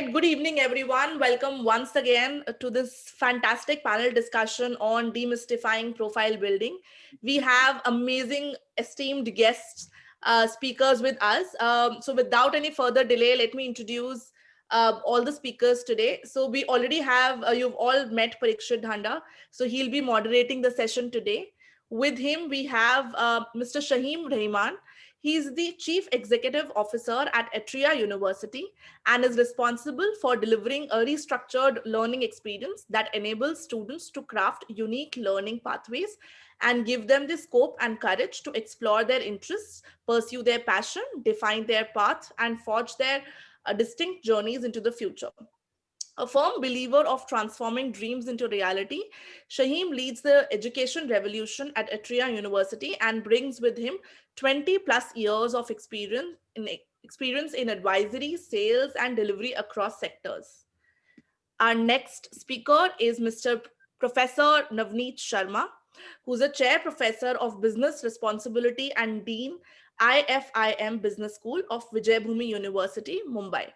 Good evening, everyone. Welcome once again to this fantastic panel discussion on demystifying profile building. We have amazing, esteemed guests, speakers with us. So, without any further delay, let me introduce all the speakers today. So, we already have, you've all met Parikshit Dhanda. So, he'll be moderating the session today. With him, we have Mr. Shaheem Rahman. He's the Chief Executive Officer at Atria University and is responsible for delivering a restructured learning experience that enables students to craft unique learning pathways and give them the scope and courage to explore their interests, pursue their passion, define their path, and forge their distinct journeys into the future. A firm believer of transforming dreams into reality, Shaheem leads the education revolution at Atria University and brings with him 20 plus years of experience in advisory, sales, and delivery across sectors. Our next speaker is Mr. Professor Navneet Sharma, who's a chair professor of business responsibility and dean IFIM Business School of Vijayabhumi University, Mumbai.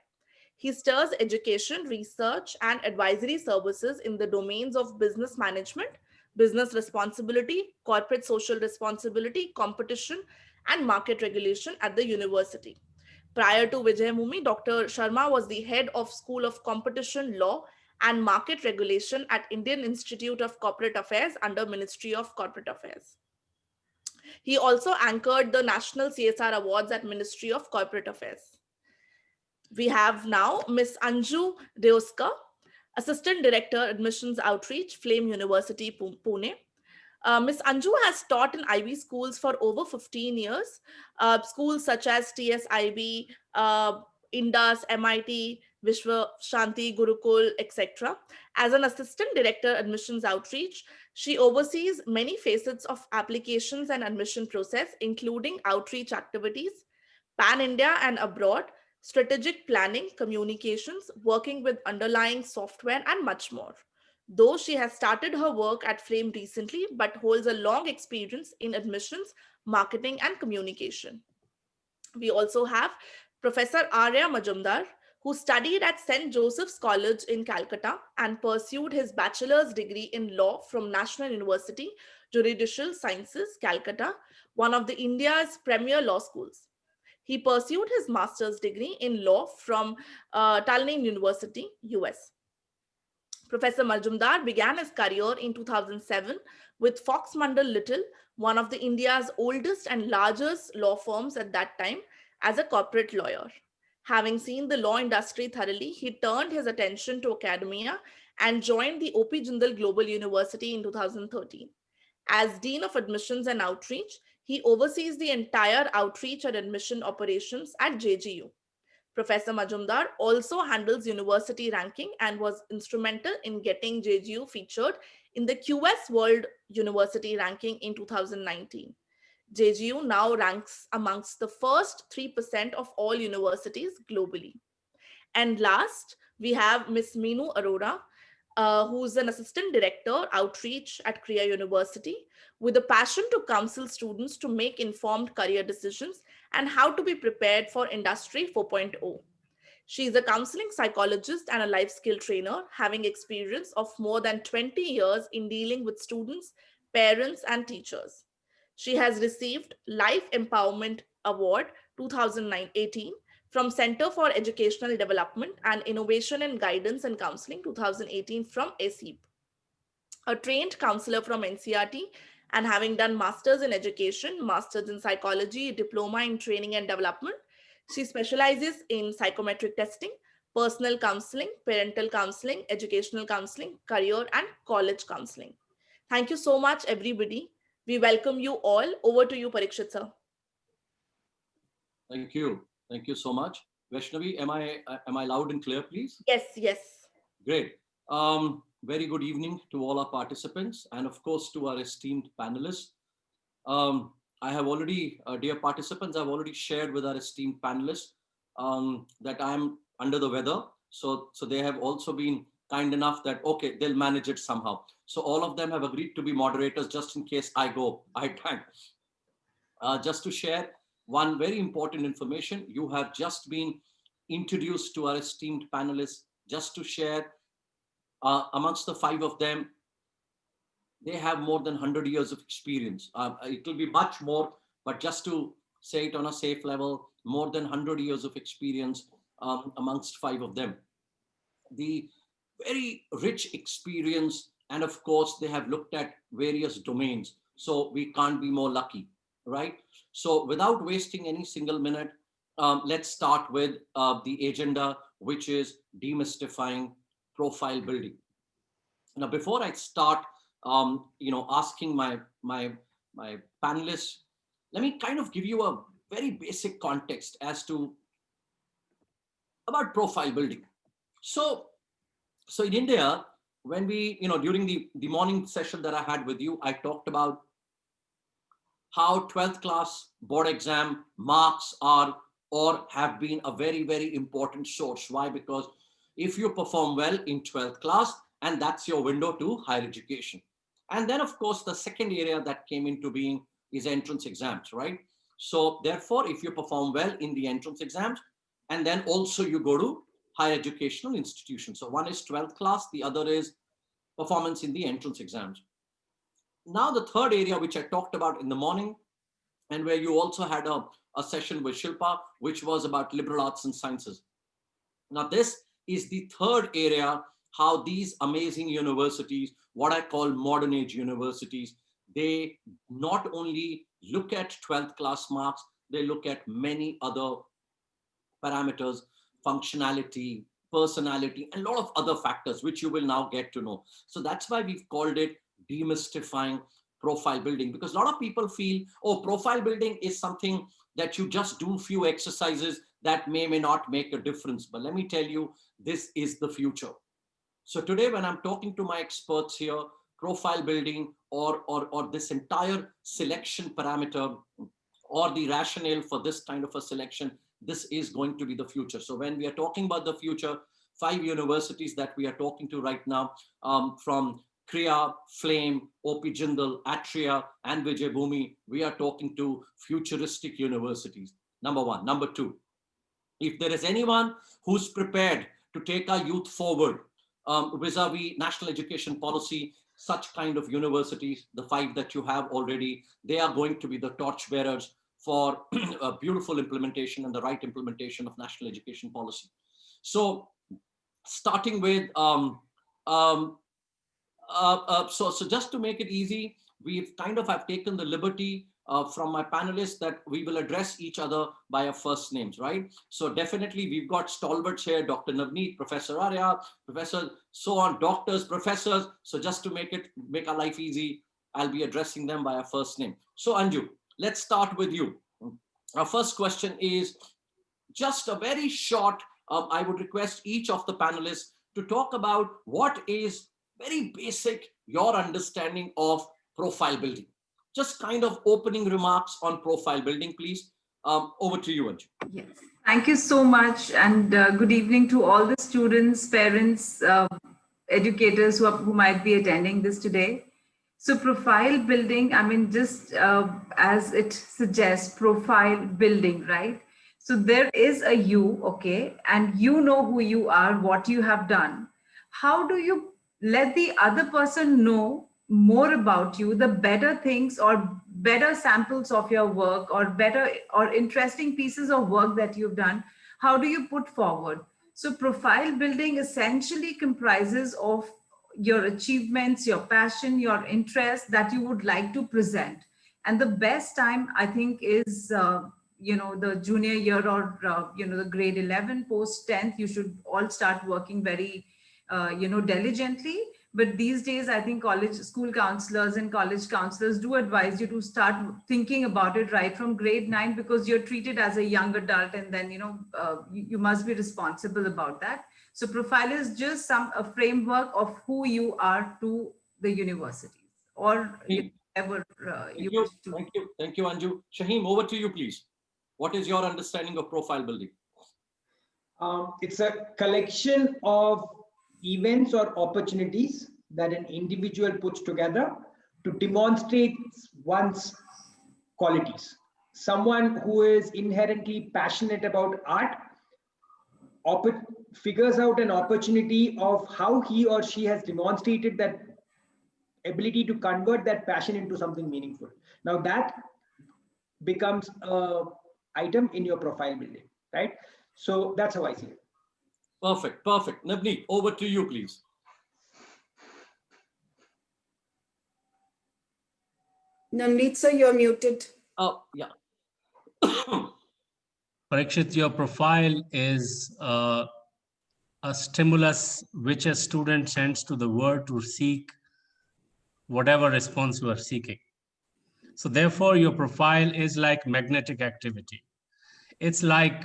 He stirs education, research, and advisory services in the domains of business management, business responsibility, corporate social responsibility, competition, and market regulation at the university. Prior to Vijayamumi, Dr. Sharma was the head of School of Competition Law and Market Regulation at Indian Institute of Corporate Affairs under Ministry of Corporate Affairs. He also anchored the National CSR Awards at Ministry of Corporate Affairs. We have now Ms. Anju Deoskar, Assistant Director, Admissions Outreach, Flame University, Pune. Ms. Anju has taught in Ivy schools for over 15 years, schools such as TSIB, Indus, MIT, Vishwa Shanti, Gurukul, etc. As an Assistant Director, Admissions Outreach, she oversees many facets of applications and admission process, including outreach activities, pan-India and abroad, strategic planning, communications, working with underlying software, and much more. Though she has started her work at Flame recently, but holds a long experience in admissions, marketing, and communication. We also have Professor Arya Majumdar, who studied at St. Joseph's College in Calcutta and pursued his bachelor's degree in law from National University, Judicial Sciences, Calcutta, one of the India's premier law schools. He pursued his master's degree in law from Tulane University, US. Professor Majumdar began his career in 2007 with Fox Mandal Little, one of the India's oldest and largest law firms at that time, as a corporate lawyer. Having seen the law industry thoroughly, he turned his attention to academia and joined the OP Jindal Global University in 2013. As Dean of Admissions and Outreach, he oversees the entire outreach and admission operations at JGU. Professor Majumdar also handles university ranking and was instrumental in getting JGU featured in the QS World University Ranking in 2019. JGU now ranks amongst the first 3% of all universities globally. And last, we have Ms. Meenu Arora, who's an assistant director outreach at Kriya University with a passion to counsel students to make informed career decisions and how to be prepared for Industry 4.0. She is a counseling psychologist and a life skill trainer, having experience of more than 20 years in dealing with students, parents, and teachers. She has received Life Empowerment Award 2018 from Center for Educational Development and Innovation in Guidance and Counseling 2018 from ACEP. A trained counselor from NCRT and having done masters in education, masters in psychology, diploma in training and development, she specializes in psychometric testing, personal counseling, parental counseling, educational counseling, career and college counseling. Thank you so much, everybody. We welcome you all. Over to you, Parikshit sir. Thank you. Thank you so much. Vaishnavi, am I loud and clear, please? Yes, yes. Great. Very good evening to all our participants and of course to our esteemed panelists. I have already, dear participants, I've already shared with our esteemed panelists that I'm under the weather. So they have also been kind enough that, okay, they'll manage it somehow. So all of them have agreed to be moderators just in case I go. Just to share one very important information, you have just been introduce to our esteemed panelists, just to share amongst the 5 of them, they have more than 100 years of experience. It will be much more, but just to say it on a safe level, more than 100 years of experience amongst 5 of them. The very rich experience, and of course, they have looked at various domains. So we can't be more lucky, right? So without wasting any single minute, let's start with the agenda, which is demystifying profile building. Now, before I start, asking my panelists, let me kind of give you a very basic context as to about profile building. So in India, when we, during the morning session that I had with you, I talked about how 12th class board exam marks are or have been a very, very important source. Why? Because if you perform well in 12th class, and that's your window to higher education. And then, of course, the second area that came into being is entrance exams, right? So therefore, if you perform well in the entrance exams, and then also you go to higher educational institutions. So one is 12th class, the other is performance in the entrance exams. Now, the third area, which I talked about in the morning, and where you also had a session with Shilpa, which was about liberal arts and sciences. Now, this is the third area, how these amazing universities, what I call modern age universities, they not only look at 12th class marks, they look at many other parameters, functionality, personality, and a lot of other factors, which you will now get to know. So that's why we've called it demystifying profile building, because a lot of people feel, oh, profile building is something that you just do few exercises that may not make a difference. But let me tell you, this is the future. So today, when I'm talking to my experts here, profile building or this entire selection parameter or the rationale for this kind of a selection, this is going to be the future. So when we are talking about the future, 5 universities that we are talking to right now, from Kriya, Flame, OP Jindal, Atria, and Vijay Bhumi, we are talking to futuristic universities. Number one. Number two, if there is anyone who's prepared to take our youth forward vis-a-vis national education policy, such kind of universities, the 5 that you have already, they are going to be the torchbearers for a beautiful implementation and the right implementation of national education policy. So starting with, so just to make it easy, we've kind of have taken the liberty from my panelists that we will address each other by our first names, right? So definitely we've got stalwarts here, Dr. Navneet, Professor Arya, Professor so on, doctors, professors. So just to make our life easy, I'll be addressing them by our first name. So Anju, let's start with you. Our first question is just a very short, I would request each of the panelists to talk about what is very basic, your understanding of profile building. Just kind of opening remarks on profile building, please. Over to you, Anju. Yes, thank you so much. And good evening to all the students, parents, educators who might be attending this today. So profile building, I mean, just as it suggests, profile building, right? So there is a you, okay, and you know who you are, what you have done. How do you let the other person know more about you, the better things or better samples of your work or better or interesting pieces of work that you've done? How do you put forward? So profile building essentially comprises of your achievements, your passion, your interest that you would like to present. And the best time, I think, is the junior year or the grade 11 post 10th. You should all start working very diligently. But these days, I think school counselors and college counselors do advise you to start thinking about it right from grade 9, because you're treated as a young adult, and then you must be responsible about that. So profile is just a framework of who you are to the universities or whatever you wish to. Thank you, Anju. Shaheem, over to you, please. What is your understanding of profile building? It's a collection of events or opportunities that an individual puts together to demonstrate one's qualities. Someone who is inherently passionate about art figures out an opportunity of how he or she has demonstrated that ability to convert that passion into something meaningful. Now that becomes a item in your profile building, right? So that's how I see it. Perfect, perfect. Navneet, over to you, please. Navneet sir, you're muted. Oh, yeah. Parikshit, your profile is a stimulus which a student sends to the world to seek whatever response you are seeking. So therefore, your profile is like magnetic activity. It's like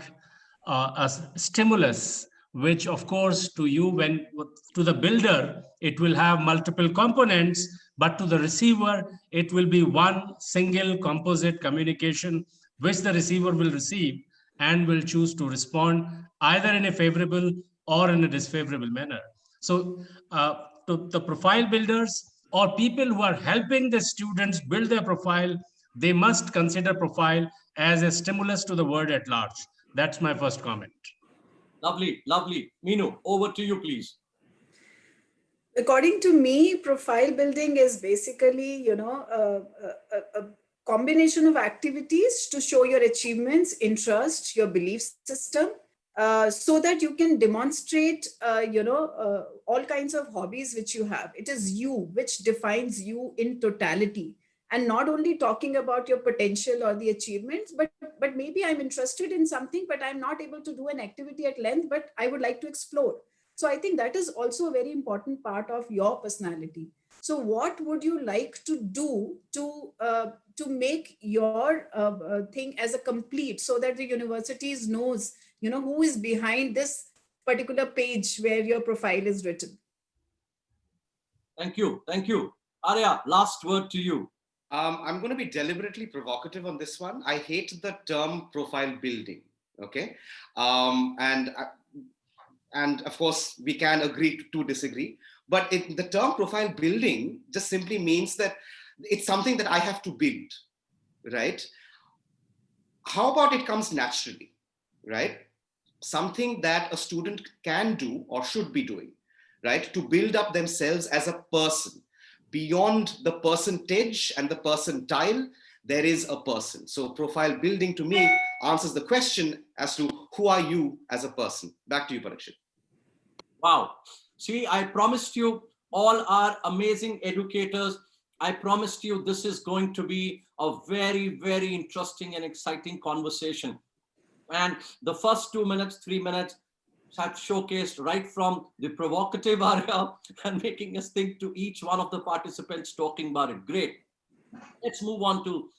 a stimulus, which of course to you, when to the builder, it will have multiple components, but to the receiver, it will be one single composite communication, which the receiver will receive and will choose to respond either in a favorable or in a disfavorable manner. So to the profile builders or people who are helping the students build their profile, they must consider profile as a stimulus to the world at large. That's my first comment. Lovely, lovely. Meenu, over to you, please. According to me, profile building is basically, a combination of activities to show your achievements, interest, your belief system, so that you can demonstrate, all kinds of hobbies which you have. It is you which defines you in totality, and not only talking about your potential or the achievements, but maybe I'm interested in something, but I'm not able to do an activity at length, but I would like to explore. So I think that is also a very important part of your personality. So what would you like to do to make your thing as a complete, so that the universities knows, who is behind this particular page where your profile is written? Thank you. Thank you. Arya, last word to you. I'm going to be deliberately provocative on this one. I hate the term profile building. Okay. And of course, we can agree to disagree. But the term profile building just simply means that it's something that I have to build, right? How about it comes naturally, right? Something that a student can do or should be doing, right? To build up themselves as a person. Beyond the percentage and the percentile, there is a person. So profile building to me answers the question as to who are you as a person. Back to you, Parikshit. Wow. See, I promised you, all our amazing educators, I promised you this is going to be a very, very interesting and exciting conversation. And the first 2 minutes, 3 minutes have showcased right from the provocative area and making us think to each one of the participants talking about it. Great. Let's move on to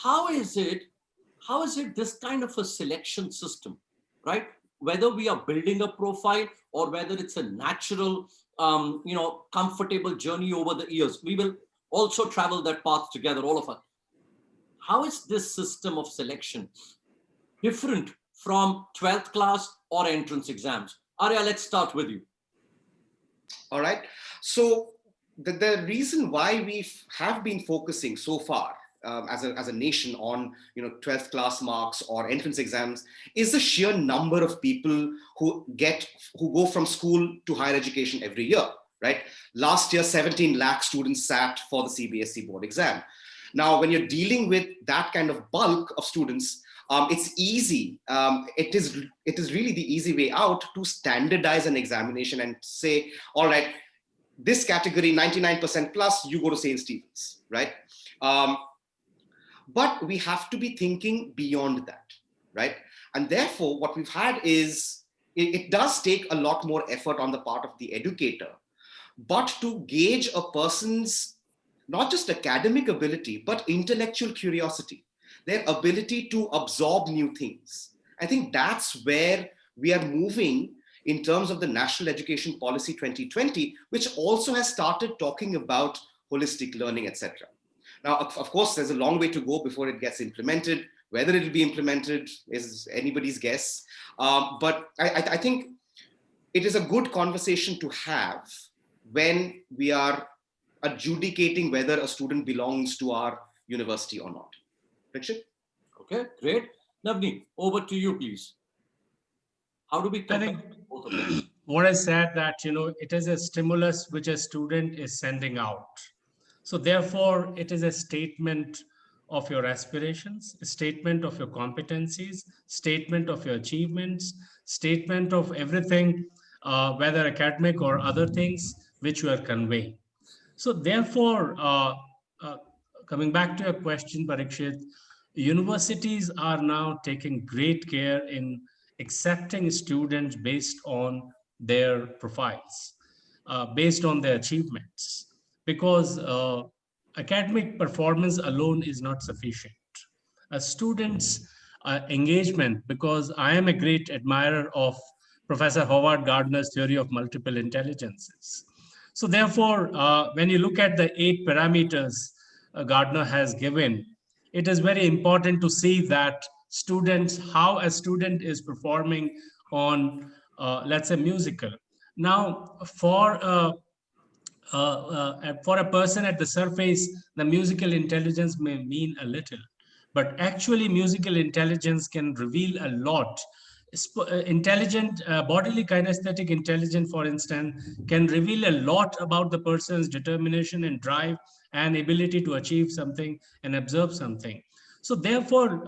how is it this kind of a selection system, right? Whether we are building a profile or whether it's a natural, comfortable journey over the years, we will also travel that path together, all of us. How is this system of selection different from 12th class or entrance exams? Arya, let's start with you. All right. So the reason why we have been focusing so far as a nation on 12th class marks or entrance exams is the sheer number of people who go from school to higher education every year, right? Last year, 17 lakh students sat for the CBSE board exam. Now, when you're dealing with that kind of bulk of students, it's easy. It is really the easy way out to standardize an examination and say, all right, this category 99% plus, you go to St. Stephen's, right? But we have to be thinking beyond that, right? And therefore, what we've had is, it does take a lot more effort on the part of the educator, but to gauge a person's not just academic ability, but intellectual curiosity, their ability to absorb new things. I think that's where we are moving in terms of the National Education Policy 2020, which also has started talking about holistic learning, etc. Now, of course, there's a long way to go before it gets implemented. Whether it will be implemented is anybody's guess. But I think it is a good conversation to have when we are adjudicating whether a student belongs to our university or not. Parikshit? Okay, great. Navneet, over to you, please. How do we I compare think both of them? what I said that, it is a stimulus which a student is sending out. So therefore, it is a statement of your aspirations, a statement of your competencies, statement of your achievements, statement of everything, whether academic or other things which you are conveying. So therefore, uh, coming back to your question, Parikshit, universities are now taking great care in accepting students based on their profiles, based on their achievements, because academic performance alone is not sufficient. A student's engagement, because I am a great admirer of Professor Howard Gardner's theory of multiple intelligences. So therefore, when you look at the 8 parameters Gardner has given, it is very important to see that students, how a student is performing on, let's say, musical. Now, for a person at the surface, the musical intelligence may mean a little, but actually musical intelligence can reveal a lot. Intelligent bodily kinesthetic intelligence, for instance, can reveal a lot about the person's determination and drive and ability to achieve something and observe something. So therefore,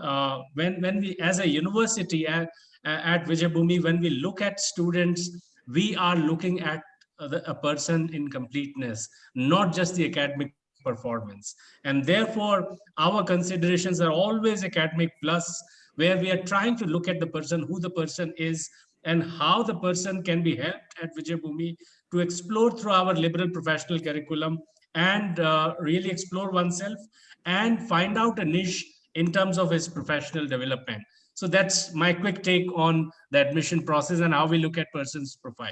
when we, as a university at Vijayabhumi, when we look at students, we are looking at a person in completeness, not just the academic performance. And therefore, our considerations are always academic plus, where we are trying to look at the person, who the person is, and how the person can be helped at Vijayabhumi to explore through our liberal professional curriculum and really explore oneself and find out a niche in terms of his professional development. So that's my quick take on the admission process and how we look at person's profile.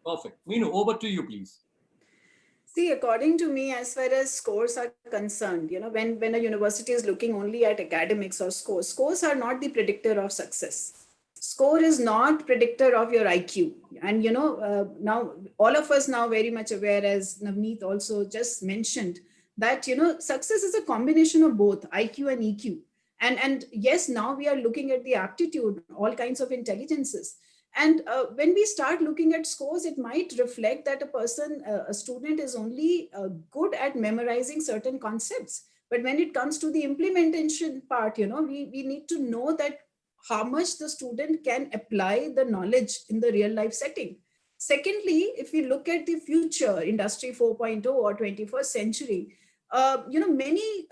Perfect. Meenu, over to you, please. See, according to me, as far as scores are concerned, when a university is looking only at academics or scores are not the predictor of success. Score is not predictor of your IQ. And, now all of us now very much aware, as Navneet also just mentioned, that, success is a combination of both IQ and EQ. And yes, now we are looking at the aptitude, all kinds of intelligences. And when we start looking at scores, it might reflect that a student is only good at memorizing certain concepts. But when it comes to the implementation part, we need to know that how much the student can apply the knowledge in the real life setting. Secondly, if we look at the future, Industry 4.0 or 21st century, many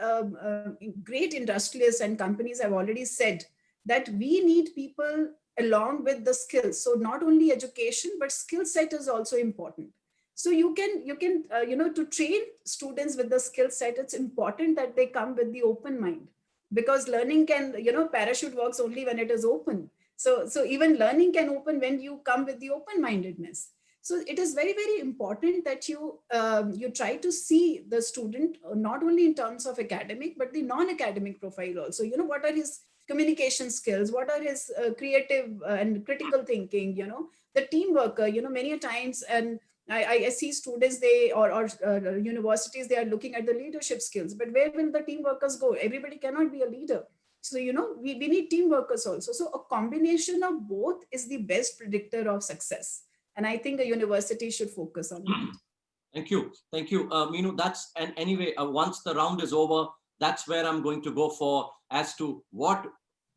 great industrialists and companies have already said that we need people along with the skills. So not only education, but skill set is also important. So you can to train students with the skill set, it's important that they come with the open mind, because learning can, parachute works only when it is open. So even learning can open when you come with the open-mindedness. So it is very, very important that you try to see the student not only in terms of academic, but the non-academic profile also. What are his communication skills, what are his creative and critical thinking, the teamwork, many a times, and I see students, or universities, they are looking at the leadership skills, but where will the team workers go? Everybody cannot be a leader. So, we need team workers also. So a combination of both is the best predictor of success. And I think a university should focus on that. Thank you. Thank you. Meenu, and anyway, once the round is over, that's where I'm going to go for as to what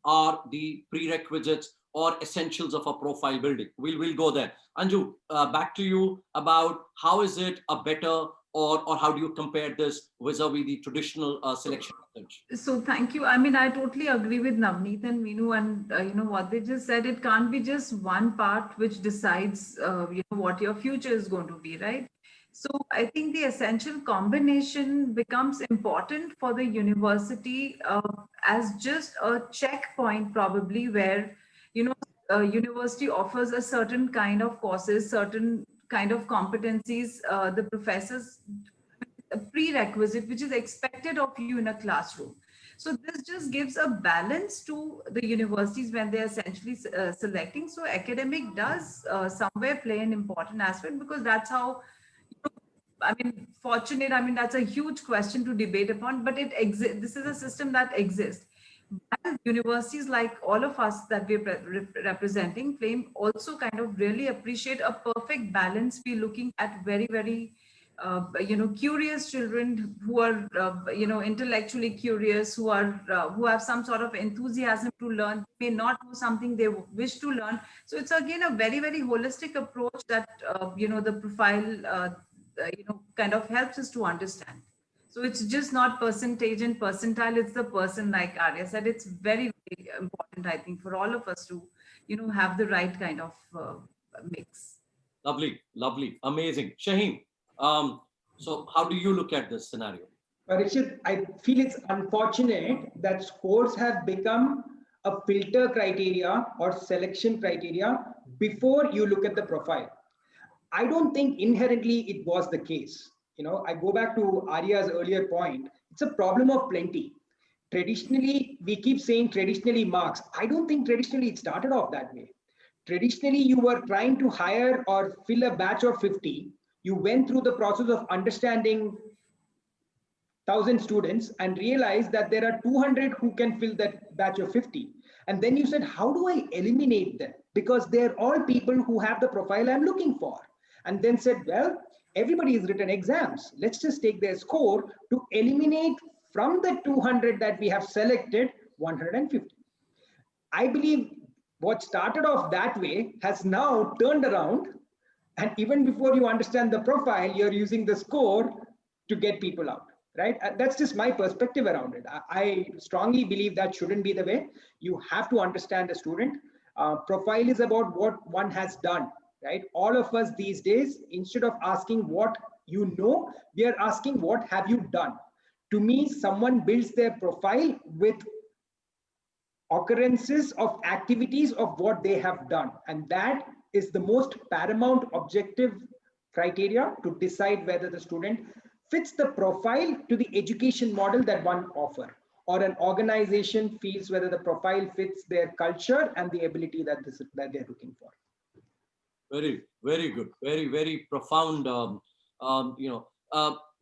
are the prerequisites or essentials of a profile building. We'll go there. Anju, back to you about how is it a better or how do you compare this vis-a-vis the traditional selection approach? So thank you. I mean, I totally agree with Navneet and Meenu, and what they just said. It can't be just one part which decides what your future is going to be, right? So I think the essential combination becomes important for the university as just a checkpoint, probably, where university offers a certain kind of courses, certain kind of competencies, the professors, a prerequisite which is expected of you in a classroom. So this just gives a balance to the universities when they're essentially selecting. So academic does somewhere play an important aspect, because that's how, fortunate, that's a huge question to debate upon, but it exists. This is a system that exists. while universities like all of us that we're representing, Flame, also kind of really appreciate a perfect balance. We're looking at very, very, curious children who are, intellectually curious, who have some sort of enthusiasm to learn, may not know something they wish to learn. So it's again a very, very holistic approach that, the profile, kind of helps us to understand. So it's just not percentage and percentile, it's the person, like Arya said. It's very, very important, I think, for all of us to, have the right kind of mix. Lovely, lovely, amazing. Shaheen, so how do you look at this scenario? Richard, I feel it's unfortunate that scores have become a filter criteria or selection criteria before you look at the profile. I don't think inherently it was the case. I go back to Arya's earlier point. It's a problem of plenty. Traditionally, we keep saying traditionally marks. I don't think traditionally it started off that way. Traditionally, you were trying to hire or fill a batch of 50. You went through the process of understanding 1,000 students and realized that there are 200 who can fill that batch of 50. And then you said, how do I eliminate them? Because they're all people who have the profile I'm looking for. And then said, well, everybody has written exams. Let's just take their score to eliminate from the 200 that we have selected 150. I believe what started off that way has now turned around. And even before you understand the profile, you're using the score to get people out, right? That's just my perspective around it. I strongly believe that shouldn't be the way. You have to understand the student. Profile is about what one has done, right? All of us these days, instead of asking what you know, we are asking what have you done. To me, someone builds their profile with occurrences of activities of what they have done. And that is the most paramount objective criteria to decide whether the student fits the profile to the education model that one offer, or an organization feels whether the profile fits their culture and the ability that they're looking for. Very, very good. Very, very profound.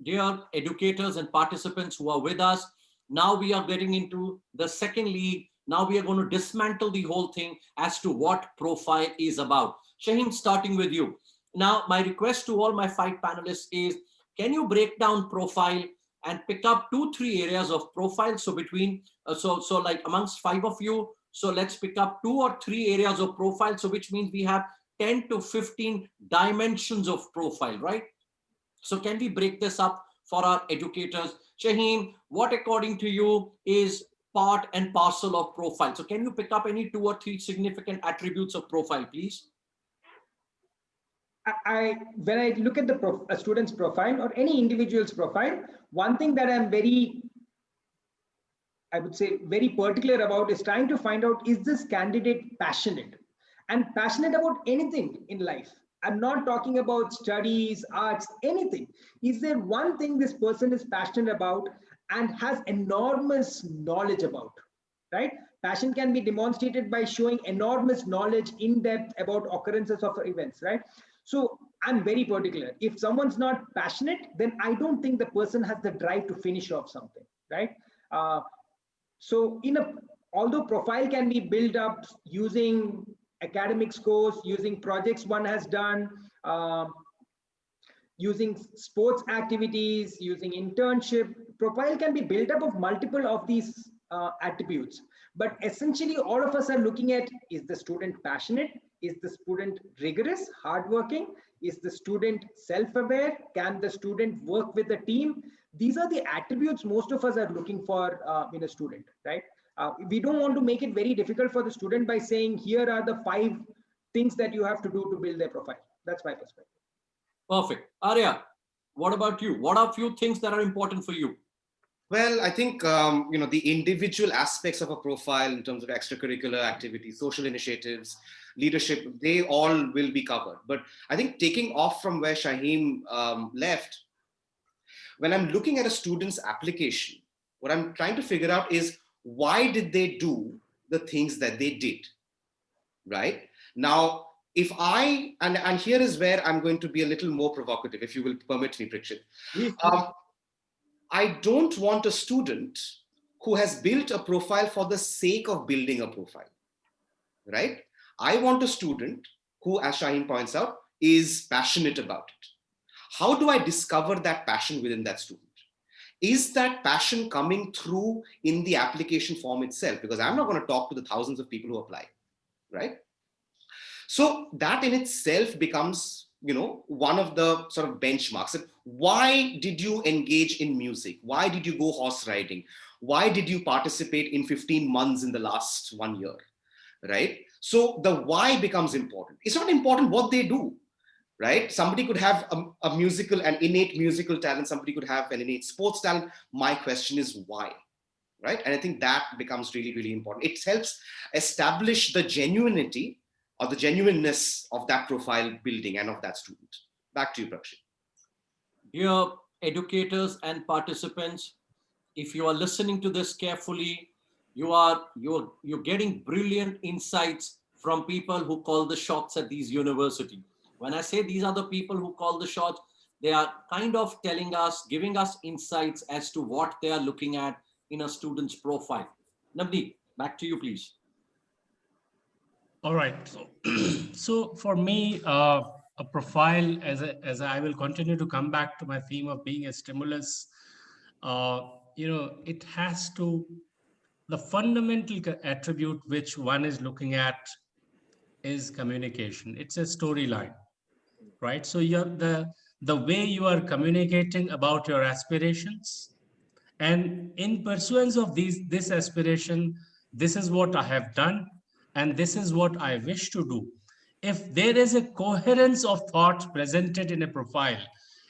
Dear educators and participants who are with us, now we are getting into the second league. Now we are going to dismantle the whole thing as to what profile is about. Shaheen, starting with you. Now, my request to all my 5 panelists is, can you break down profile and pick up 2-3 areas of profile? So between, so like amongst 5 of you, so let's pick up 2 or 3 areas of profile. So which means we have 10 to 15 dimensions of profile, right? So can we break this up for our educators? Shaheen, what according to you is part and parcel of profile? So can you pick up any 2 or 3 significant attributes of profile, please? When I look at a student's profile or any individual's profile, one thing that I'm very particular about is trying to find out, is this candidate passionate? And passionate about anything in life. I'm not talking about studies, arts, anything. Is there one thing this person is passionate about and has enormous knowledge about, right? Passion can be demonstrated by showing enormous knowledge in depth about occurrences of events, right? So I'm very particular. If someone's not passionate, then I don't think the person has the drive to finish off something, right? So although profile can be built up using academic scores, using projects one has done, using sports activities, using internship, profile can be built up of multiple of these attributes. But essentially, all of us are looking at, is the student passionate? Is the student rigorous, hardworking? Is the student self-aware? Can the student work with the team? These are the attributes most of us are looking for in a student, right? We don't want to make it very difficult for the student by saying, here are the 5 things that you have to do to build their profile. That's my perspective. Perfect. Arya, what about you? What are few things that are important for you? Well, I think, the individual aspects of a profile in terms of extracurricular activities, social initiatives, leadership, they all will be covered. But I think taking off from where Shaheen left, when I'm looking at a student's application, what I'm trying to figure out is, why did they do the things that they did, right? Now, if and here is where I'm going to be a little more provocative, if you will permit me, Prikshit. I don't want a student who has built a profile for the sake of building a profile, right? I want a student who, as Shaheen points out, is passionate about it. How do I discover that passion within that student? Is that passion coming through in the application form itself? Because I'm not going to talk to the thousands of people who apply, right? So that in itself becomes, one of the sort of benchmarks. Why did you engage in music? Why did you go horse riding? Why did you participate in 15 months in the last 1 year, right? So the why becomes important. It's not important what they do, right? Somebody could have an innate musical talent. Somebody could have an innate sports talent. My question is why, right? And I think that becomes really, really important. It helps establish the genuinity or the genuineness of that profile building and of that student. Back to you, Prakshit. Dear educators and participants, if you are listening to this carefully, you're getting brilliant insights from people who call the shots at these universities. When I say these are the people who call the shots, they are kind of telling us, giving us insights as to what they are looking at in a student's profile. Navneet, back to you, please. All right. So for me, a profile, as I will continue to come back to my theme of being a stimulus, it has to, the fundamental attribute which one is looking at is communication. It's a storyline, right? So the way you are communicating about your aspirations, and in pursuance of this aspiration, this is what I have done, and this is what I wish to do. If there is a coherence of thought presented in a profile,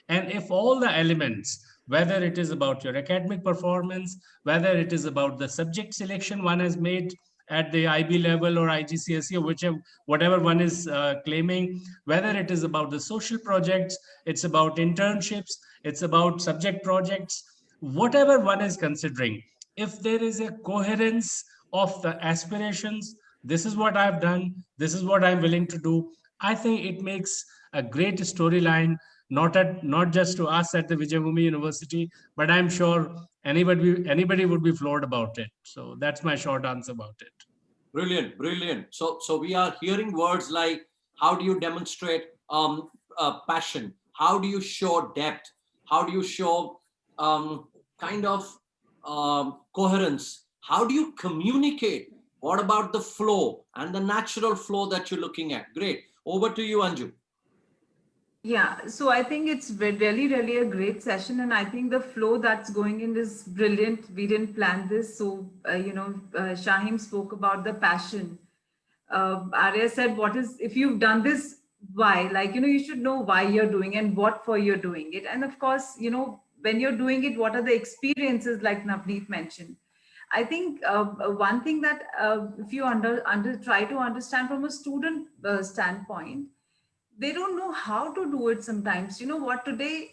and if all the elements, whether it is about your academic performance, whether it is about the subject selection one has made at the IB level or IGCSE or whatever one is claiming, whether it is about the social projects, it's about internships, it's about subject projects, whatever one is considering, if there is a coherence of the aspirations, this is what I've done, this is what I'm willing to do, I think it makes a great storyline, not just to us at the Vijayabhumi University, but I'm sure anybody would be floored about it. So that's my short answer about it. Brilliant, brilliant. So we are hearing words like, how do you demonstrate passion? How do you show depth? How do you show coherence? How do you communicate? What about the flow and the natural flow that you're looking at? Great. Over to you, Anju. Yeah, so I think it's really, really a great session. And I think the flow that's going in is brilliant. We didn't plan this. So, Shaheen spoke about the passion. Arya said, if you've done this, why? You should know why you're doing and what for you're doing it. And of course, when you're doing it, what are the experiences like Navneet mentioned? I think one thing that if you try to understand from a student standpoint, they don't know how to do it sometimes. You know what, today,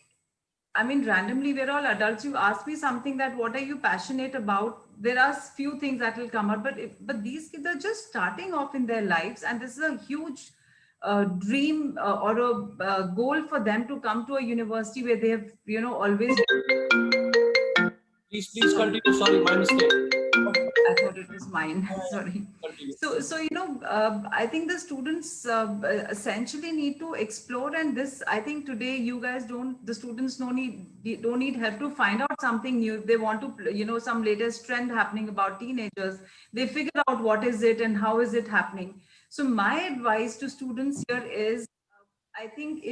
randomly, we're all adults. You ask me something that, what are you passionate about? There are few things that will come up, but these kids are just starting off in their lives. And this is a huge dream or a goal for them to come to a university where they have, always. Please continue. Sorry, my mistake. I thought it was mine. Sorry. So I think the students essentially need to explore, and this, I think today the students don't need help to find out something new. If they want to, some latest trend happening about teenagers, they figure out what is it and how is it happening. So my advice to students here is, I think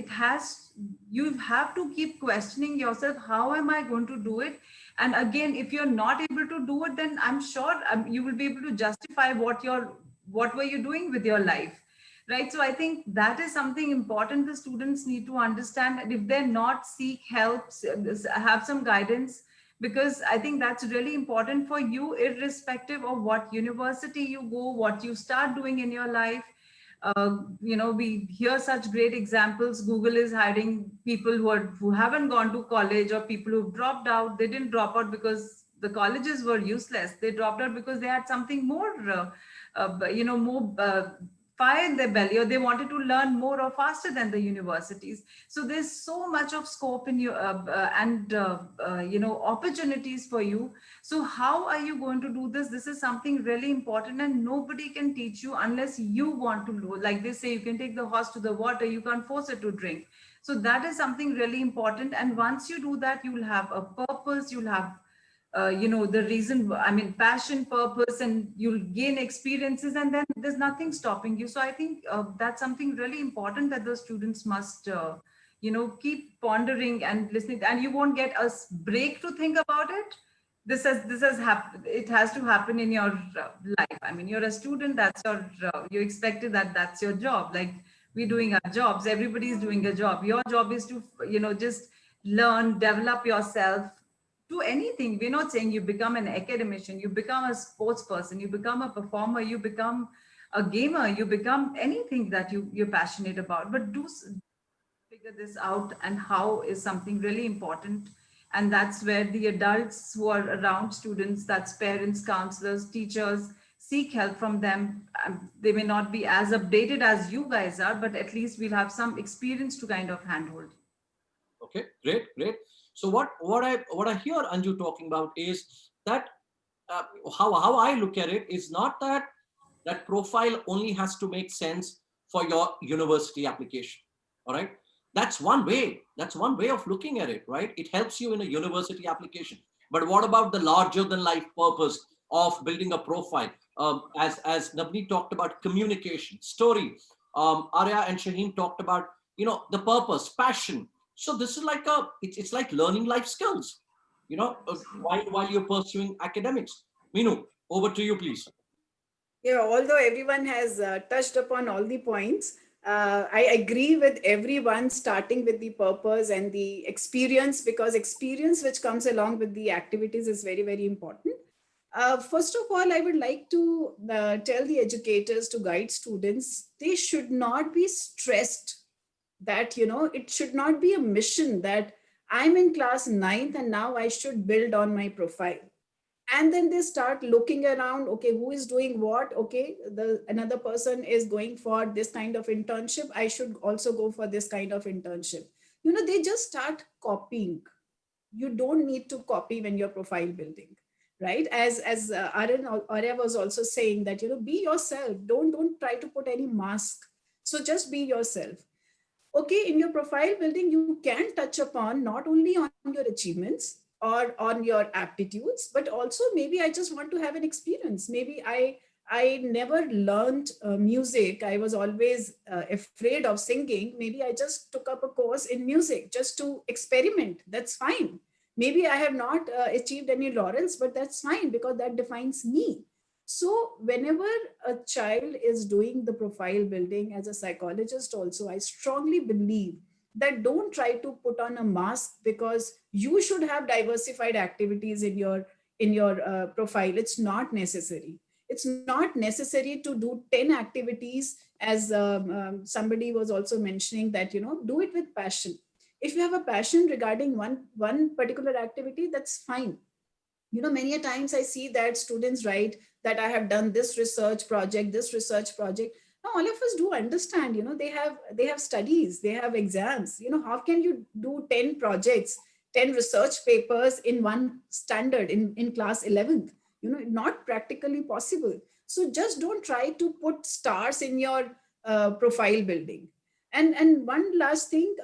you have to keep questioning yourself, how am I going to do it? And again, if you're not able to do it, then I'm sure you will be able to justify what were you doing with your life, right? So I think that is something important the students need to understand. And if they're not, seek help, have some guidance, because I think that's really important for you, irrespective of what university you go, what you start doing in your life. We hear such great examples. Google is hiring people who haven't gone to college, or people who've dropped out. They didn't drop out because the colleges were useless. They dropped out because they had something more, more fire in their belly, or they wanted to learn more or faster than the universities. So there's so much of scope in you opportunities for you. So how are you going to do this? This is something really important, and nobody can teach you unless you want to do. Like they say, you can take the horse to the water, you can't force it to drink. So that is something really important. And once you do that, you will have a purpose, you'll have the reason, passion, purpose, and you'll gain experiences, and then there's nothing stopping you. So I think that's something really important that the students must, keep pondering and listening, and you won't get a break to think about it. This has happened. It has to happen in your life. I mean, you're a student, that's your, you expected that's your job. Like we're doing our jobs, everybody's doing a job. Your job is to, just learn, develop yourself, do anything. We're not saying you become an academician, you become a sports person, you become a performer, you become a gamer, you become anything that you're passionate about. But do figure this out, and how is something really important. And that's where the adults who are around students, that's parents, counselors, teachers, seek help from them. They may not be as updated as you guys are, but at least we'll have some experience to kind of handhold. Okay, great. So what I hear Anju talking about is that how I look at it is not that profile only has to make sense for your university application. All right, that's one way. That's one way of looking at it, right? It helps you in a university application. But what about the larger than life purpose of building a profile? As Navneet talked about communication, story. Arya and Shaheen talked about the purpose, passion. So this is like it's like learning life skills, while you're pursuing academics. Meenu, over to you, please. Yeah, although everyone has touched upon all the points, I agree with everyone, starting with the purpose and the experience, because experience which comes along with the activities is very, very important. First of all, I would like to tell the educators to guide students, they should not be stressed that, it should not be a mission that I'm in class 9th and now I should build on my profile. And then they start looking around, okay, who is doing what? Okay, another person is going for this kind of internship, I should also go for this kind of internship. They just start copying. You don't need to copy when you're profile building, right? As Arya was also saying that, be yourself. Don't try to put any mask. So just be yourself. Okay, in your profile building, you can touch upon not only on your achievements or on your aptitudes, but also maybe I just want to have an experience. Maybe I never learned music. I was always afraid of singing. Maybe I just took up a course in music just to experiment. That's fine. Maybe I have not achieved any laurels, but that's fine because that defines me. So whenever a child is doing the profile building, as a psychologist also, I strongly believe that don't try to put on a mask, because you should have diversified activities in your profile. It's not necessary. It's not necessary to do 10 activities, as somebody was also mentioning that, do it with passion. If you have a passion regarding one particular activity, that's fine. Many a times I see that students write that I have done this research project. Now all of us do understand, they have studies, they have exams. How can you do 10 projects, 10 research papers in one standard in class 11th? Not practically possible. So just don't try to put stars in your profile building. And one last thing,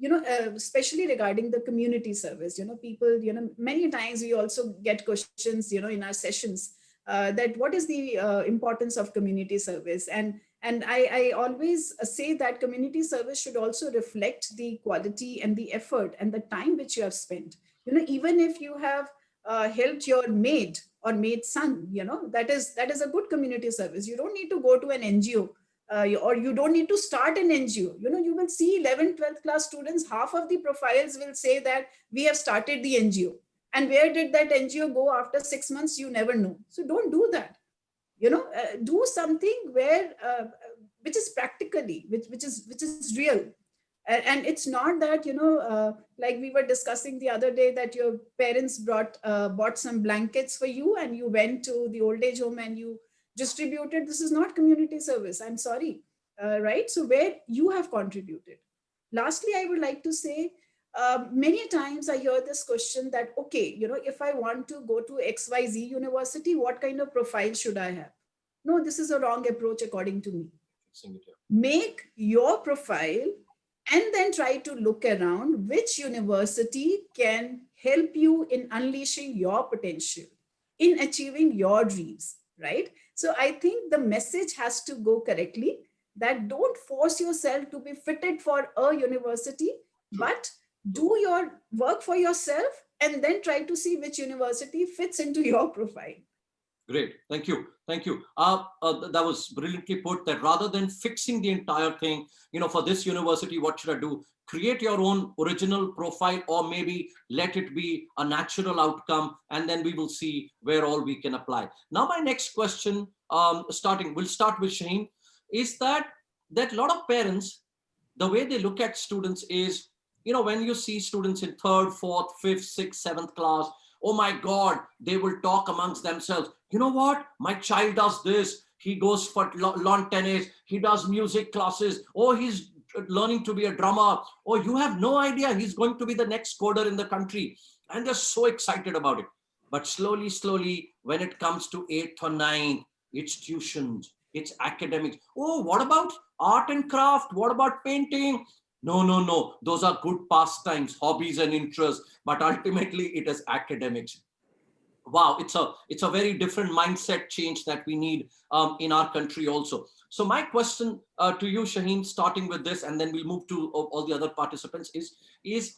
especially regarding the community service, people, many times we also get questions, in our sessions, that what is the importance of community service? And I always say that community service should also reflect the quality and the effort and the time which you have spent. Even if you have helped your maid or maid's son, that is a good community service. You don't need to go to an NGO. Or you don't need to start an NGO. You will see 11th, 12th class students, half of the profiles will say that we have started the NGO. And where did that NGO go after 6 months? You never know. So don't do that. Do something where, which is practically, which is real. And it's not that, like we were discussing the other day, that your parents bought some blankets for you and you went to the old age home and you distributed, this is not community service. I'm sorry. Right? So where you have contributed. Lastly, I would like to say, many times I hear this question that, okay, if I want to go to XYZ university, what kind of profile should I have? No, this is a wrong approach according to me. Make your profile and then try to look around which university can help you in unleashing your potential, in achieving your dreams, right? So I think the message has to go correctly, that don't force yourself to be fitted for a university, but do your work for yourself and then try to see which university fits into your profile. Great. Thank you. Thank you. That was brilliantly put, that rather than fixing the entire thing, for this university, what should I do? Create your own original profile, or maybe let it be a natural outcome, and then we will see where all we can apply. Now, my next question, we'll start with Shaheen, is that a lot of parents, the way they look at students is, when you see students in 3rd, 4th, 5th, 6th, 7th class, oh my God, they will talk amongst themselves. You know what? My child does this. He goes for lawn tennis. He does music classes. Oh, he's learning to be a drummer. Oh, you have no idea. He's going to be the next coder in the country. And they're so excited about it. But slowly, when it comes to 8th or 9th, it's tuitions, it's academics. Oh, what about art and craft? What about painting? No. Those are good pastimes, hobbies and interests, but ultimately it is academics. Wow, it's a very different mindset change that we need in our country also. So my question to you, Shaheen, starting with this, and then we'll move to all the other participants, is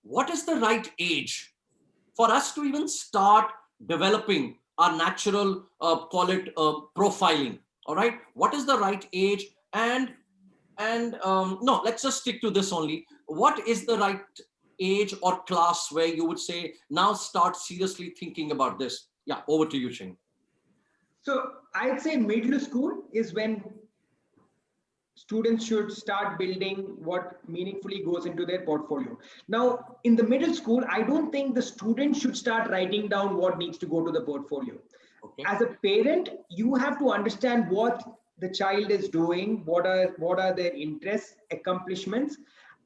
what is the right age for us to even start developing our natural, profiling? All right, what is the right age? And no, let's just stick to this only. What is the right age or class where you would say, now start seriously thinking about this? Yeah, over to you, Shane. So I'd say middle school is when students should start building what meaningfully goes into their portfolio. Now, in the middle school, I don't think the student should start writing down what needs to go to the portfolio. Okay. As a parent, you have to understand what the child is doing, what are their interests, accomplishments,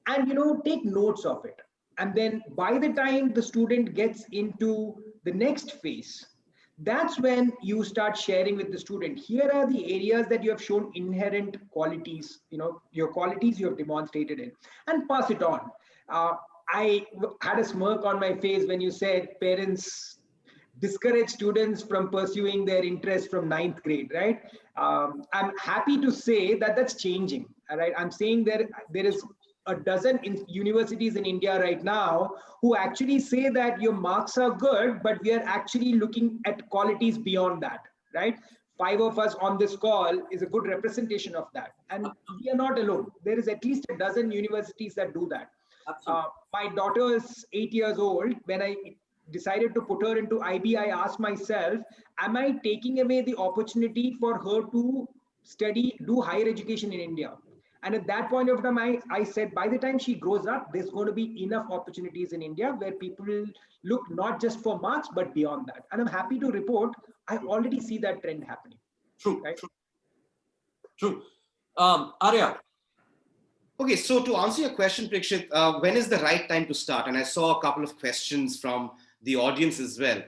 and take notes of it. And then by the time the student gets into the next phase, that's when you start sharing with the student. Here are the areas that you have shown inherent qualities, your qualities you have demonstrated in, and pass it on. I had a smirk on my face when you said parents discourage students from pursuing their interest from 9th grade, right? I'm happy to say that that's changing, right? I'm saying there is a dozen universities in India right now who actually say that your marks are good, but we are actually looking at qualities beyond that, right? 5 of us on this call is a good representation of that. And we are not alone. There is at least a dozen universities that do that. My daughter is 8 years old. When I decided to put her into IB, I asked myself, am I taking away the opportunity for her to do higher education in India? And at that point of time, I said, by the time she grows up, there's going to be enough opportunities in India where people look not just for marks, but beyond that. And I'm happy to report, I already see that trend happening. True, right? True. Arya. Okay, so to answer your question, Prakshit, when is the right time to start? And I saw a couple of questions from the audience as well.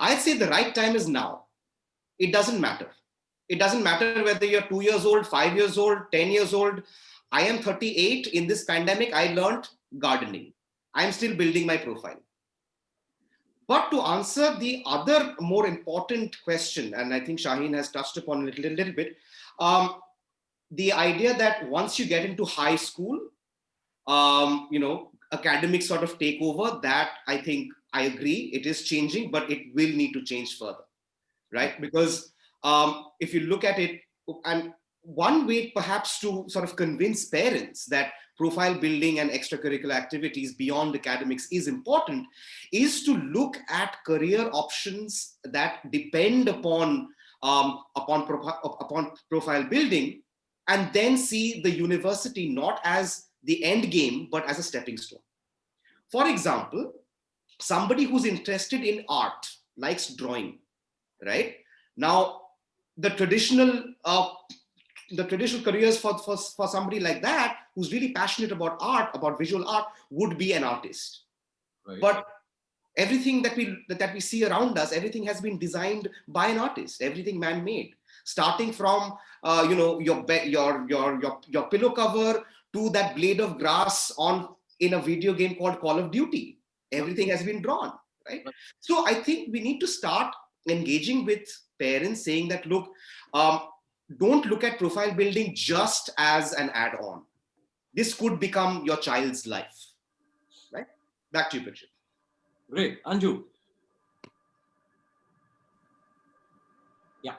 I'd say the right time is now. It doesn't matter. It doesn't matter whether you're 2 years old, 5 years old, 10 years old. I am 38. In this pandemic, I learned gardening. I'm still building my profile. But to answer the other more important question, and I think Shaheen has touched upon it a little bit, the idea that once you get into high school, academics sort of take over, that I think I agree, it is changing, but it will need to change further, right? Because if you look at it, and one way perhaps to sort of convince parents that profile building and extracurricular activities beyond academics is important, is to look at career options that depend upon profile building, and then see the university not as the end game, but as a stepping stone. For example, somebody who's interested in art, likes drawing, right? Now, the traditional careers for somebody like that who's really passionate about art, about visual art, would be an artist. Right. But everything that we see around us, everything has been designed by an artist, everything man-made, starting from your pillow cover to that blade of grass in a video game called Call of Duty. Everything has been drawn, right? So I think we need to start engaging with parents, saying that, look, don't look at profile building just as an add-on. This could become your child's life, right? Back to you, Parikshit. Great. Anju. Yeah.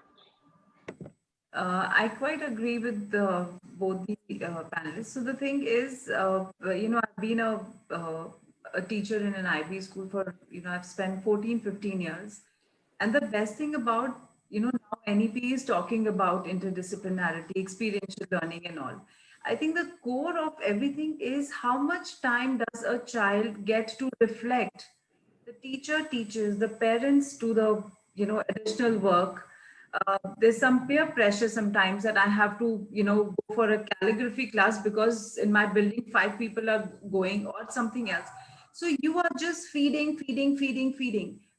I quite agree with both the panelists. So the thing is, I've been a teacher in an IB school for, I've spent 14, 15 years. And the best thing about, now NEP is talking about interdisciplinarity, experiential learning and all. I think the core of everything is how much time does a child get to reflect. The teacher teaches, the parents do the, additional work. There's some peer pressure sometimes that I have to, go for a calligraphy class because in my building 5 people are going, or something else. So you are just feeding.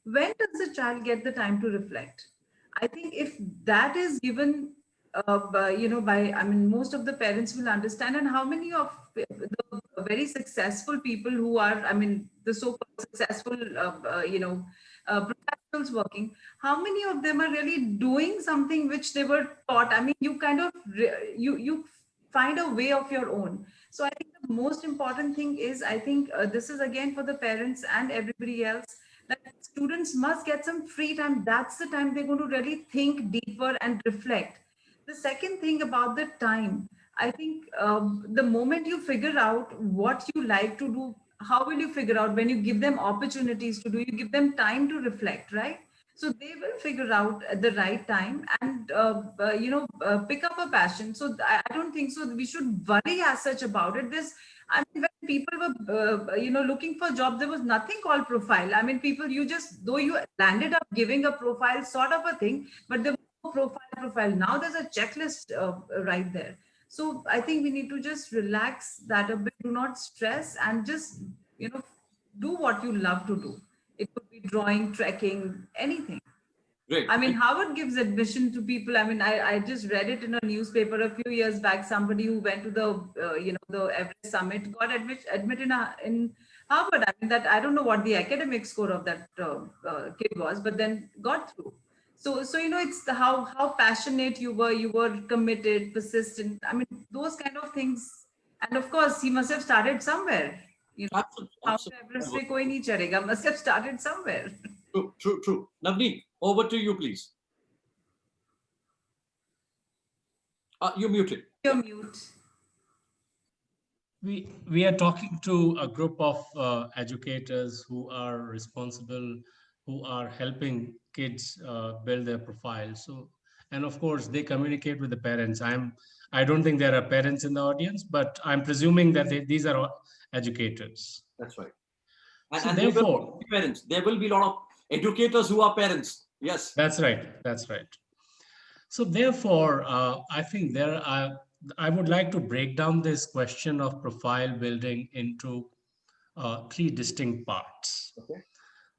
When does the child get the time to reflect? I think if that is given, most of the parents will understand. And how many of the very successful people who are, the so-called successful, professionals working, how many of them are really doing something which they were taught? You kind of, you find a way of your own. So I think the most important thing is, I think this is again for the parents and everybody else, that students must get some free time. That's the time they're going to really think deeper and reflect. The second thing about the time, I think the moment you figure out what you like to do, how will you figure out? When you give them opportunities to do, you give them time to reflect, right? So they will figure out at the right time and, pick up a passion. So I don't think so. We should worry as such about it. When people were, looking for a job, there was nothing called profile. People, though you landed up giving a profile sort of a thing, but there was no profile. Now there's a checklist right there. So I think we need to just relax that a bit, do not stress, and just, do what you love to do. It could be drawing, trekking, anything. Great. Howard gives admission to people. I just read it in a newspaper a few years back. Somebody who went to the Everest Summit got admitted in Harvard. I don't know what the academic score of that kid was, but then got through. So it's how passionate you were committed, persistent. Those kind of things. And of course, he must have started somewhere. How Everest pe koi nahi chadega, must have started somewhere. True. Navneet, over to you, please. You're muted. You're mute. We are talking to a group of educators who are responsible, who are helping kids build their profile. So, and of course, they communicate with the parents. I don't think there are parents in the audience, but I'm presuming that these are educators. That's right. And therefore, there will be a lot of educators who are parents. Yes. That's right. So therefore, I think I would like to break down this question of profile building into 3 distinct parts. Okay.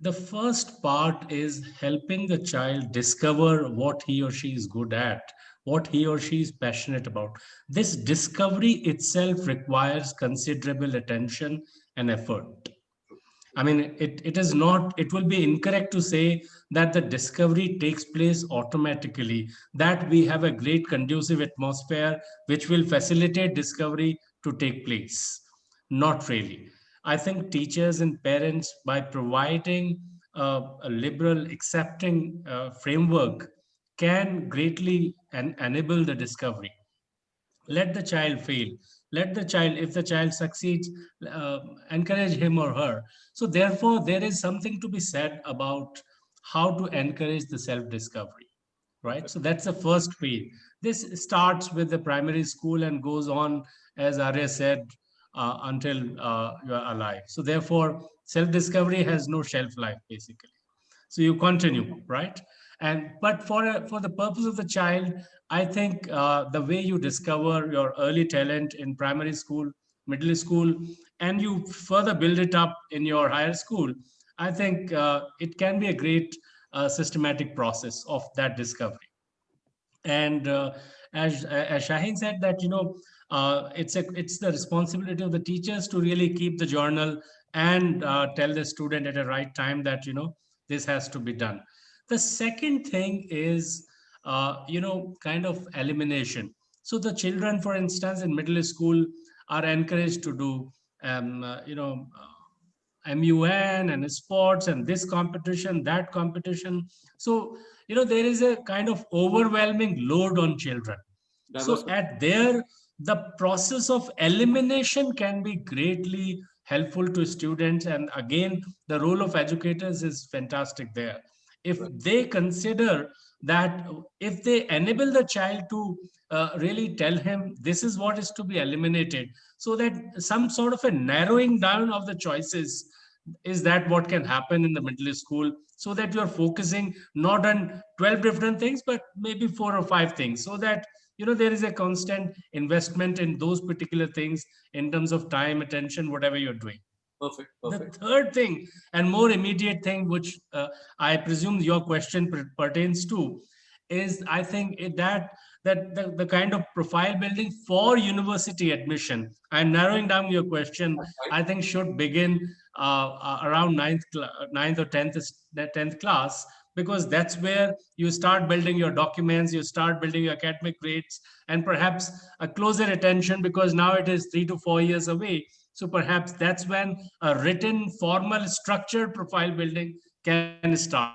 The first part is helping the child discover what he or she is good at, what he or she is passionate about. This discovery itself requires considerable attention and effort. It will be incorrect to say that the discovery takes place automatically, that we have a great conducive atmosphere which will facilitate discovery to take place. Not really. I think teachers and parents, by providing a liberal, accepting framework, can greatly enable the discovery. Let the child fail. If the child succeeds, encourage him or her. So therefore, there is something to be said about how to encourage the self-discovery, right? So that's the first phase. This starts with the primary school and goes on, as Arya said, until you are alive. So therefore, self-discovery has no shelf life, basically. So you continue, right? But for the purpose of the child, I think the way you discover your early talent in primary school, middle school, and you further build it up in your higher school, I think it can be a great systematic process of that discovery. And as Shaheen said, that it's the responsibility of the teachers to really keep the journal and tell the student at the right time that this has to be done. The second thing is kind of elimination. So the children, for instance, in middle school are encouraged to do MUN and sports and this competition, that competition. So, there is a kind of overwhelming load on children. So at there, the process of elimination can be greatly helpful to students. And again, the role of educators is fantastic there. If they consider that, if they enable the child to really tell him this is what is to be eliminated, so that some sort of a narrowing down of the choices is that what can happen in the middle school, so that you're focusing not on 12 different things, but maybe 4 or 5 things, so that there is a constant investment in those particular things in terms of time, attention, whatever you're doing. Perfect. The third thing and more immediate thing, which I presume your question pertains to, is I think that the kind of profile building for university admission, I'm narrowing down your question, I think should begin around ninth or 10th class, because that's where you start building your documents, you start building your academic grades, and perhaps a closer attention, because now it is 3 to 4 years away. So perhaps that's when a written, formal, structured profile building can start.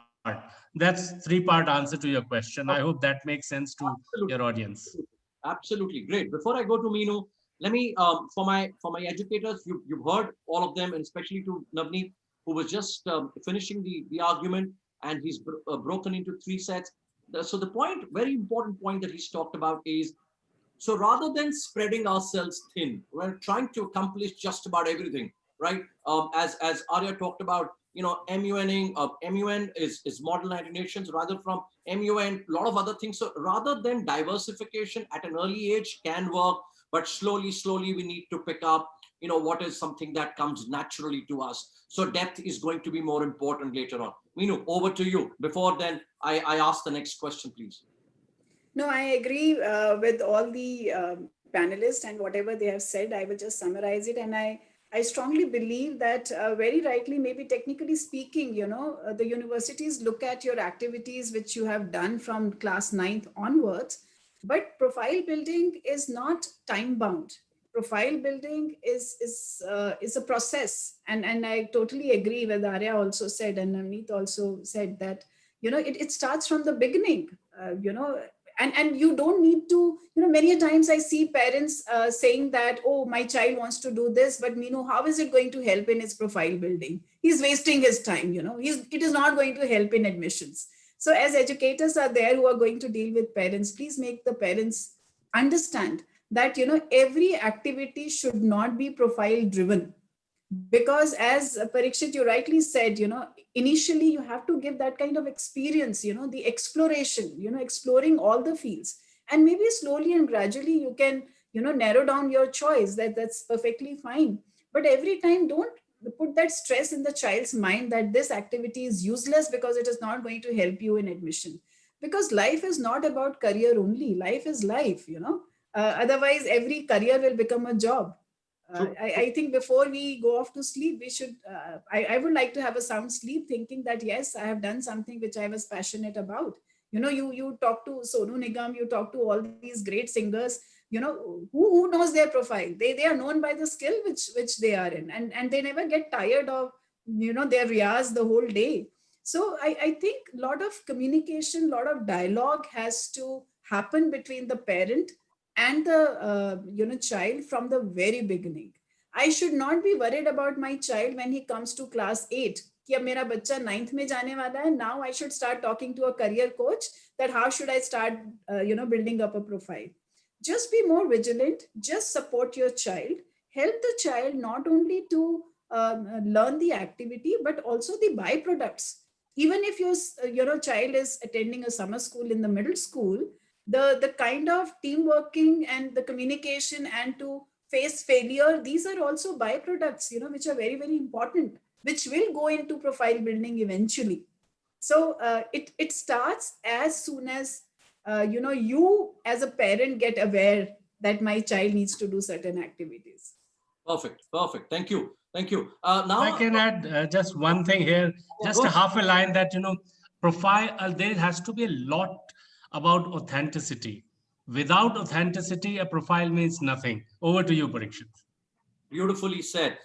That's 3-part answer to your question. I hope that makes sense to your audience. Absolutely great. Before I go to Meenu, let me for my educators, you've heard all of them, and especially to Navneet, who was just finishing the argument, and he's broken into 3 sets. So the point, very important point that he's talked about is, so rather than spreading ourselves thin, we're trying to accomplish just about everything, right? As Arya talked about, MUNing, MUN is Model United Nations, rather from MUN, a lot of other things. So rather than diversification at an early age can work, but slowly we need to pick up, what is something that comes naturally to us. So depth is going to be more important later on. Meenu, over to you. Before then, I ask the next question, please. No, I agree with all the panelists, and whatever they have said, I will just summarize it. And I strongly believe that very rightly, maybe technically speaking, the universities look at your activities which you have done from class 9th onwards, but profile building is not time bound. Profile building is a process. And I totally agree with Arya also said, and Navneet also said that, it starts from the beginning, and you don't need to, many a times I see parents saying that, oh, my child wants to do this, but Meenu, how is it going to help in his profile building? He's wasting his time, it is not going to help in admissions. So as educators are there who are going to deal with parents, please make the parents understand that, every activity should not be profile driven. Because as Parikshit, you rightly said, initially you have to give that kind of experience, the exploration, exploring all the fields, and maybe slowly and gradually you can, narrow down your choice. That's perfectly fine. But every time, don't put that stress in the child's mind that this activity is useless because it is not going to help you in admission. Because life is not about career only. Life is life, otherwise every career will become a job. I think before we go off to sleep, we should, I would like to have a sound sleep thinking that, yes, I have done something which I was passionate about. You talk to Sonu Nigam, you talk to all these great singers, who knows their profile? They are known by the skill which they are in, and they never get tired of, their riyaz the whole day. So I think a lot of communication, a lot of dialogue has to happen between the parent and the child from the very beginning. I should not be worried about my child when he comes to class 8 कि अब मेरा बच्चा 9th में जाने वाला है. Now I should start talking to a career coach that how should I start building up a profile. Just be more vigilant, just support your child, help the child not only to learn the activity but also the byproducts. even if your child is attending a summer school in the middle school, the kind of team working and the communication and to face failure, these are also byproducts, which are very, very important, which will go into profile building eventually. So it starts as soon as you as a parent get aware that my child needs to do certain activities. Perfect. Perfect. Thank you. Thank you. Now I can add just one thing here, just a half a line that, profile, there has to be a lot about authenticity. Without authenticity, a profile means nothing. Over to you, Parikshit. Beautifully said.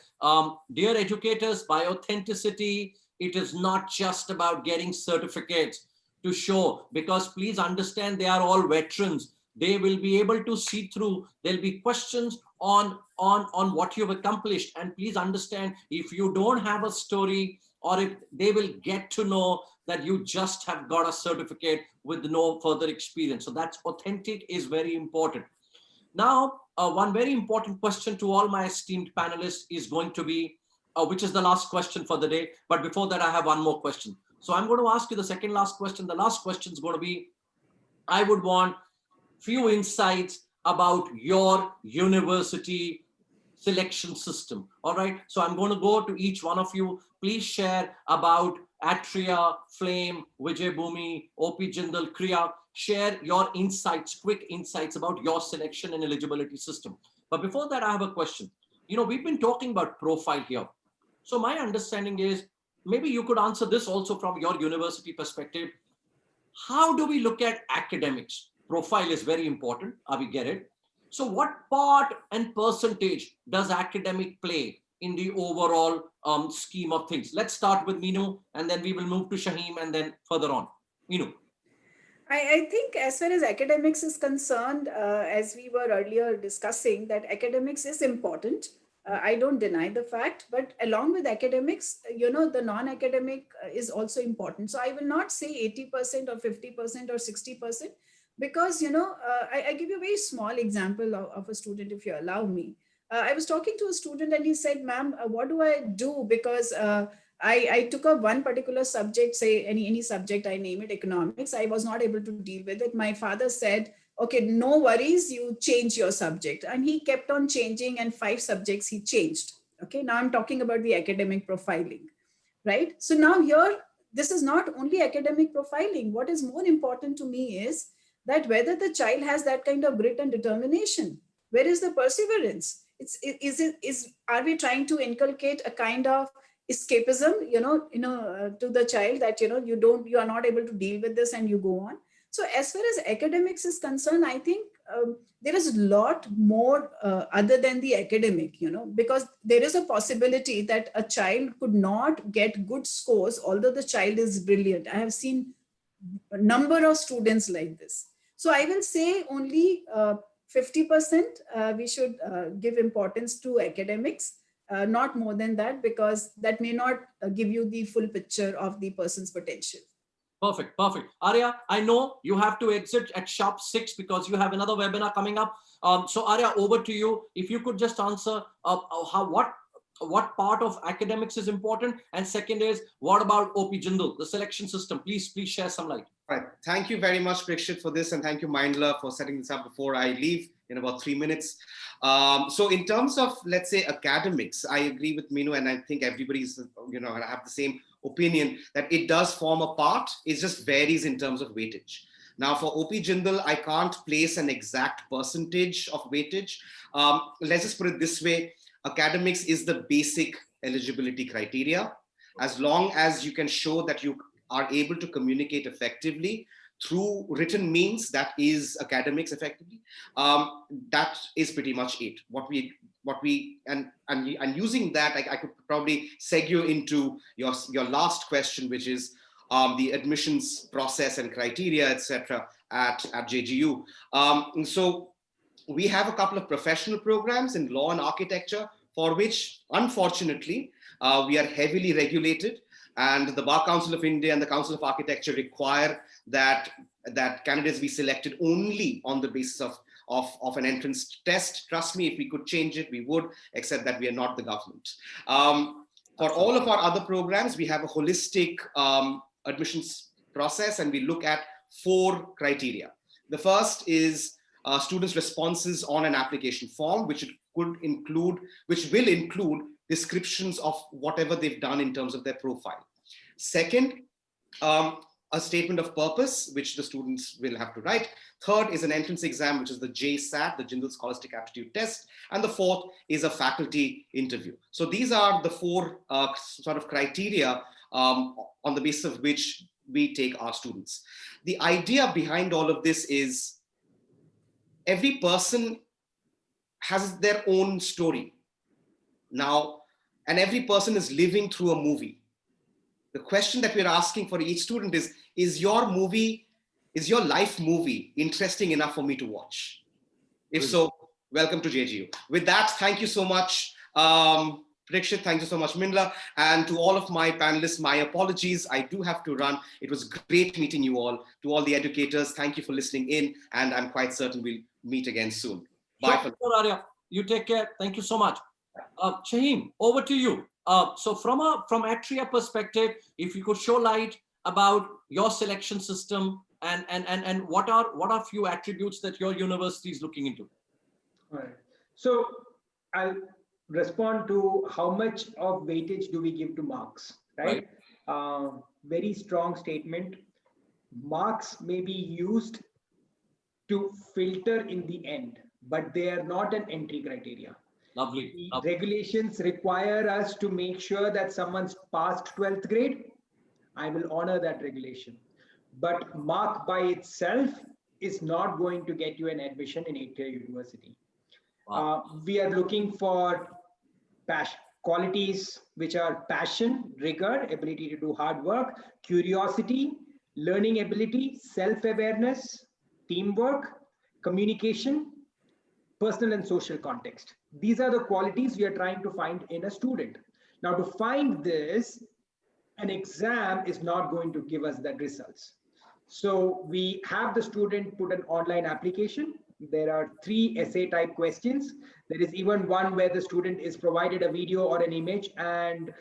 Dear educators, by authenticity, it is not just about getting certificates to show, because please understand, they are all veterans. They will be able to see through. There'll be questions on what you've accomplished. And please understand, if you don't have a story, or if they will get to know that you just have got a certificate with no further experience. So that's authentic is very important. Now, one very important question to all my esteemed panelists is going to be, which is the last question for the day. But before that, I have one more question. So I'm going to ask you the second last question. The last question is going to be, I would want few insights about your university selection system. All right. So I'm going to go to each one of you. Please share about Atria, Flame, Vijay Bhumi, OP Jindal, Kriya. Share your insights, quick insights about your selection and eligibility system. But before that, I have a question. We've been talking about profile here. So my understanding is, maybe you could answer this also from your university perspective. How do we look at academics? Profile is very important. We get it. So what part and percentage does academic play in the overall scheme of things? Let's start with Meenu, and then we will move to Shaheem, and then further on. Meenu. I think as far as academics is concerned, as we were earlier discussing, that academics is important. I don't deny the fact, but along with academics, the non-academic is also important. So I will not say 80% or 50% or 60%, because, I give you a very small example of a student, if you allow me. I was talking to a student and he said, ma'am, what do I do? Because I took up one particular subject, say any subject, I name it economics. I was not able to deal with it. My father said, okay, no worries, you change your subject. And he kept on changing, and 5 subjects he changed. Okay, now I'm talking about the academic profiling, right? So now here, this is not only academic profiling. What is more important to me is that whether the child has that kind of grit and determination. Where is the perseverance? Are we trying to inculcate a kind of escapism, to the child, that you are not able to deal with this and you go on? So as far as academics is concerned, I think there is a lot more other than the academic, because there is a possibility that a child could not get good scores, although the child is brilliant. I have seen a number of students like this. So I will say only 50% we should give importance to academics, not more than that, because that may not give you the full picture of the person's potential. Perfect, perfect. Arya, I know you have to exit at sharp 6 because you have another webinar coming up. So Arya, over to you. If you could just answer what part of academics is important, and second is, what about OP Jindal, the selection system? Please share some light. Right. Thank you very much, Parikshit, for this, and thank you, Mindler, for setting this up before I leave in about 3 minutes. So in terms of, let's say, academics, I agree with Meenu, and I think everybody's, have the same opinion that it does form a part. It just varies in terms of weightage. Now for OP Jindal, I can't place an exact percentage of weightage. Let's just put it this way. Academics is the basic eligibility criteria. As long as you can show that you are able to communicate effectively through written means, that is academics effectively. That is pretty much it. And using that, I could probably segue into your last question, which is the admissions process and criteria, etc. at JGU. So we have a couple of professional programs in law and architecture, for which, unfortunately, we are heavily regulated. And the Bar Council of India and the Council of Architecture require that candidates be selected only on the basis of an entrance test. Trust me, if we could change it, we would, except that we are not the government. For all of our other programs, we have a holistic admissions process, and we look at 4 criteria. The first is students' responses on an application form, which will include descriptions of whatever they've done in terms of their profile. Second, a statement of purpose, which the students will have to write. Third is an entrance exam, which is the JSAT, the Jindal Scholastic Aptitude Test. And the fourth is a faculty interview. So these are the 4 sort of criteria on the basis of which we take our students. The idea behind all of this is every person has their own story now, and every person is living through a movie. The question that we're asking for each student is your life movie interesting enough for me to watch? If so, welcome to JGU. With that, thank you so much, Parikshit, thank you so much, Minla. And to all of my panelists, my apologies, I do have to run. It was great meeting you all. To all the educators, thank you for listening in, and I'm quite certain we'll meet again soon. Bye. Sure, Arya. You take care. Thank you so much. Shaheem, over to you. So from Atria perspective, if you could show light about your selection system and what are few attributes that your university is looking into? All right. So I'll respond to how much of weightage do we give to marks, right? Very strong statement. Marks may be used to filter in the end, but they are not an entry criteria. Lovely. The regulations require us to make sure that someone's passed 12th grade. I will honor that regulation. But mark by itself is not going to get you an admission in 8-tier university. Wow. We are looking for qualities which are passion, rigor, ability to do hard work, curiosity, learning ability, self-awareness, teamwork, communication, personal and social context. These are the qualities we are trying to find in a student. Now, to find this, an exam is not going to give us that results. So we have the student put an online application. There are 3 essay type questions. There is even one where the student is provided a video or an image and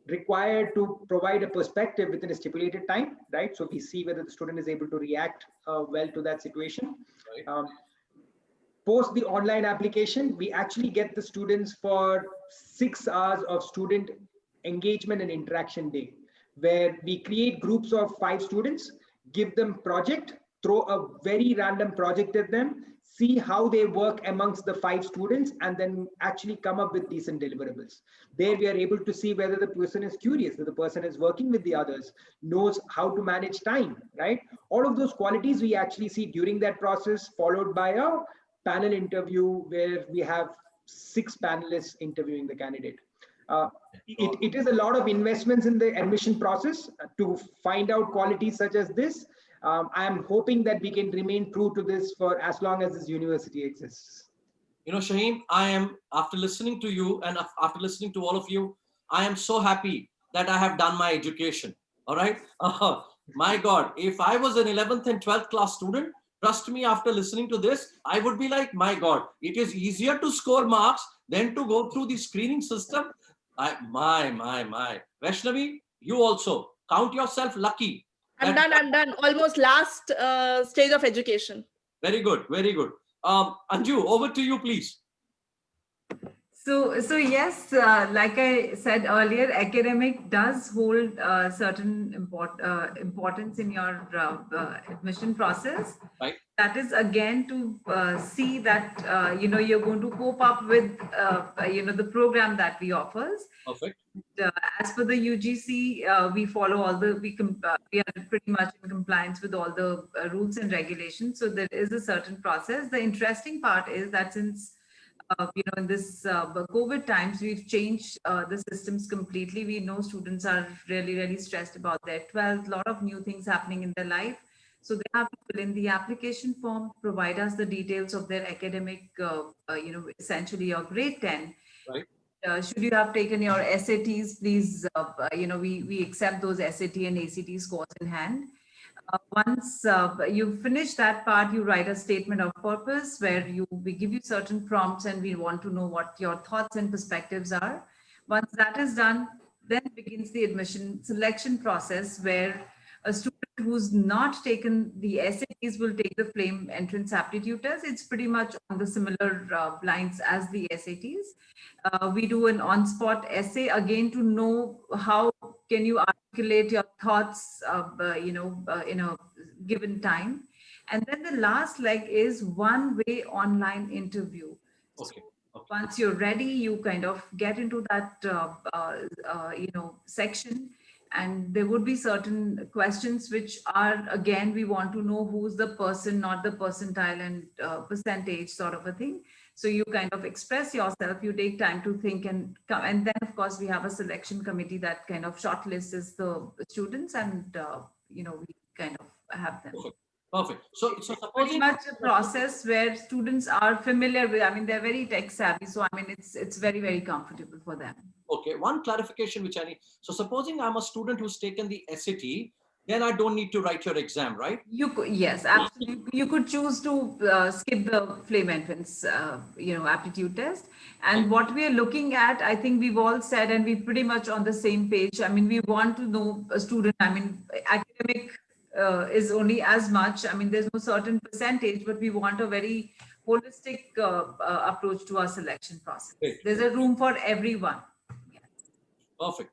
required to provide a perspective within a stipulated time, right? So we see whether the student is able to react well to that situation. Right. Post the online application, we actually get the students for 6 hours of student engagement and interaction day, where we create groups of 5 students, give them project, throw a very random project at them, see how they work amongst the 5 students, and then actually come up with decent deliverables. There we are able to see whether the person is curious, that the person is working with the others, knows how to manage time, right? All of those qualities we actually see during that process, followed by a panel interview where we have 6 panelists interviewing the candidate. It is a lot of investments in the admission process to find out qualities such as this. I am hoping that we can remain true to this for as long as this university exists. You know, Shaheem, I am, after listening to you and after listening to all of you, I am so happy that I have done my education. All right. My God, if I was an 11th and 12th class student, trust me, after listening to this, I would be like, my God, it is easier to score marks than to go through the screening system. My. Vaishnavi, you also count yourself lucky. I'm done. Almost last stage of education. Very good. Anju, over to you, please. So yes, like I said earlier, academic does hold certain importance in your admission process. Right. That is again to see that you're going to cope up with the program that we offers. Perfect. As for the UGC, we follow all the we are pretty much in compliance with all the rules and regulations. So there is a certain process. The interesting part is that since in this COVID times, we've changed the systems completely. We know students are really stressed about their 12th, a lot of new things happening in their life. So they have to fill in the application form, provide us the details of their academic, essentially your grade 10. Right. Should you have taken your SATs, please, we accept those SAT and ACT scores in hand. Once you finish that part, you write a statement of purpose where we give you certain prompts and we want to know what your thoughts and perspectives are. Once that is done, then begins the admission selection process where a student who's not taken the SATs will take the FLAME entrance aptitude test. It's pretty much on the similar lines as the SATs. We do an on-spot essay again to know how can you articulate your thoughts, in a given time. And then the last leg is one-way online interview. Okay. Once you're ready, you kind of get into that, section, and there would be certain questions which are, again, we want to know who's the person, not the percentile and percentage sort of a thing. So you kind of express yourself, you take time to think, and then of course we have a selection committee that kind of shortlists the students, and we kind of have them. Perfect. So Pretty supposing much a process where students are familiar with, they're very tech savvy. So, it's very, very comfortable for them. okay, one clarification which I need. So supposing I'm a student who's taken the SAT, then I don't need to write your exam, right? You could, yes, absolutely. You could choose to skip the FLAME entrance, aptitude test. And what we are looking at, I think we've all said, and we're pretty much on the same page. We want to know a student, academic is only as much. There's no certain percentage, but we want a very holistic approach to our selection process. Great. There's a room for everyone. Perfect.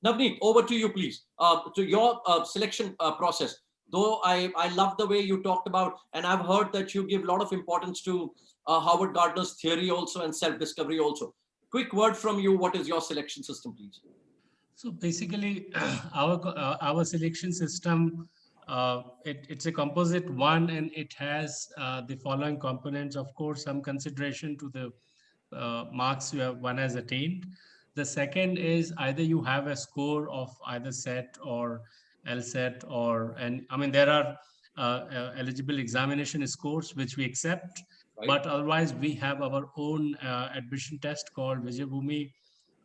Navneet, over to you, please. To your selection process. Though I love the way you talked about, and I've heard that you give a lot of importance to Howard Gardner's theory also and self-discovery also. Quick word from you. What is your selection system, please? So basically, our selection system, it's a composite one, and it has the following components. Of course, some consideration to the marks one has attained. The second is either you have a score of either SET or LSET, there are eligible examination scores which we accept, right? But otherwise we have our own admission test called Vijayabhumi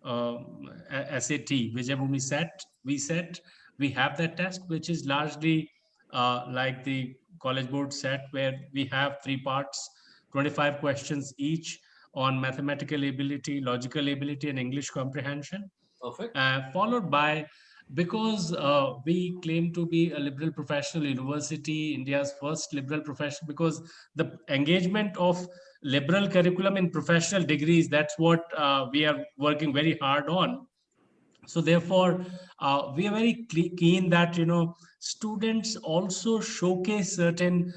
SAT, Vijayabhumi SET, VSET. We have that test, which is largely like the College Board SET, where we have 3 parts, 25 questions each on mathematical ability, logical ability, and English comprehension. Perfect. Followed by, because we claim to be a liberal professional university, India's first liberal professional, because the engagement of liberal curriculum in professional degrees, that's what we are working very hard on. So therefore, we are very keen that, students also showcase certain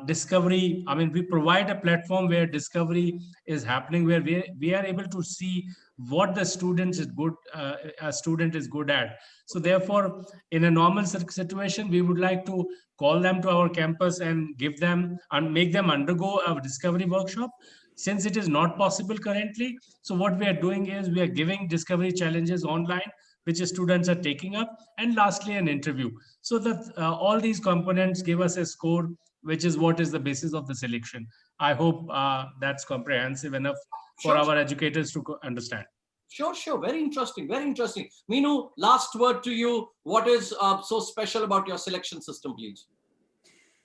discovery. We provide a platform where discovery is happening, where we are able to see what the student is good at. So therefore, in a normal situation, we would like to call them to our campus and give them and make them undergo a discovery workshop. Since it is not possible currently, so what we are doing is we are giving discovery challenges online, which students are taking up, and lastly an interview. So that all these components give us a score, which is what is the basis of the selection. I hope that's comprehensive enough for our educators to understand. Sure. Very interesting. Meenu, last word to you. What is so special about your selection system, please?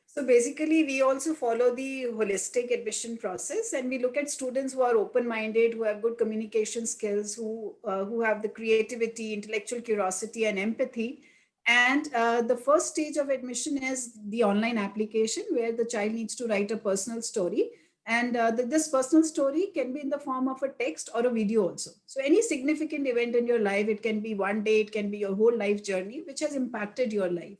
So basically, we also follow the holistic admission process, and we look at students who are open-minded, who have good communication skills, who have the creativity, intellectual curiosity, and empathy. And the first stage of admission is the online application, where the child needs to write a personal story. And this personal story can be in the form of a text or a video also. So any significant event in your life, it can be one day, it can be your whole life journey, which has impacted your life.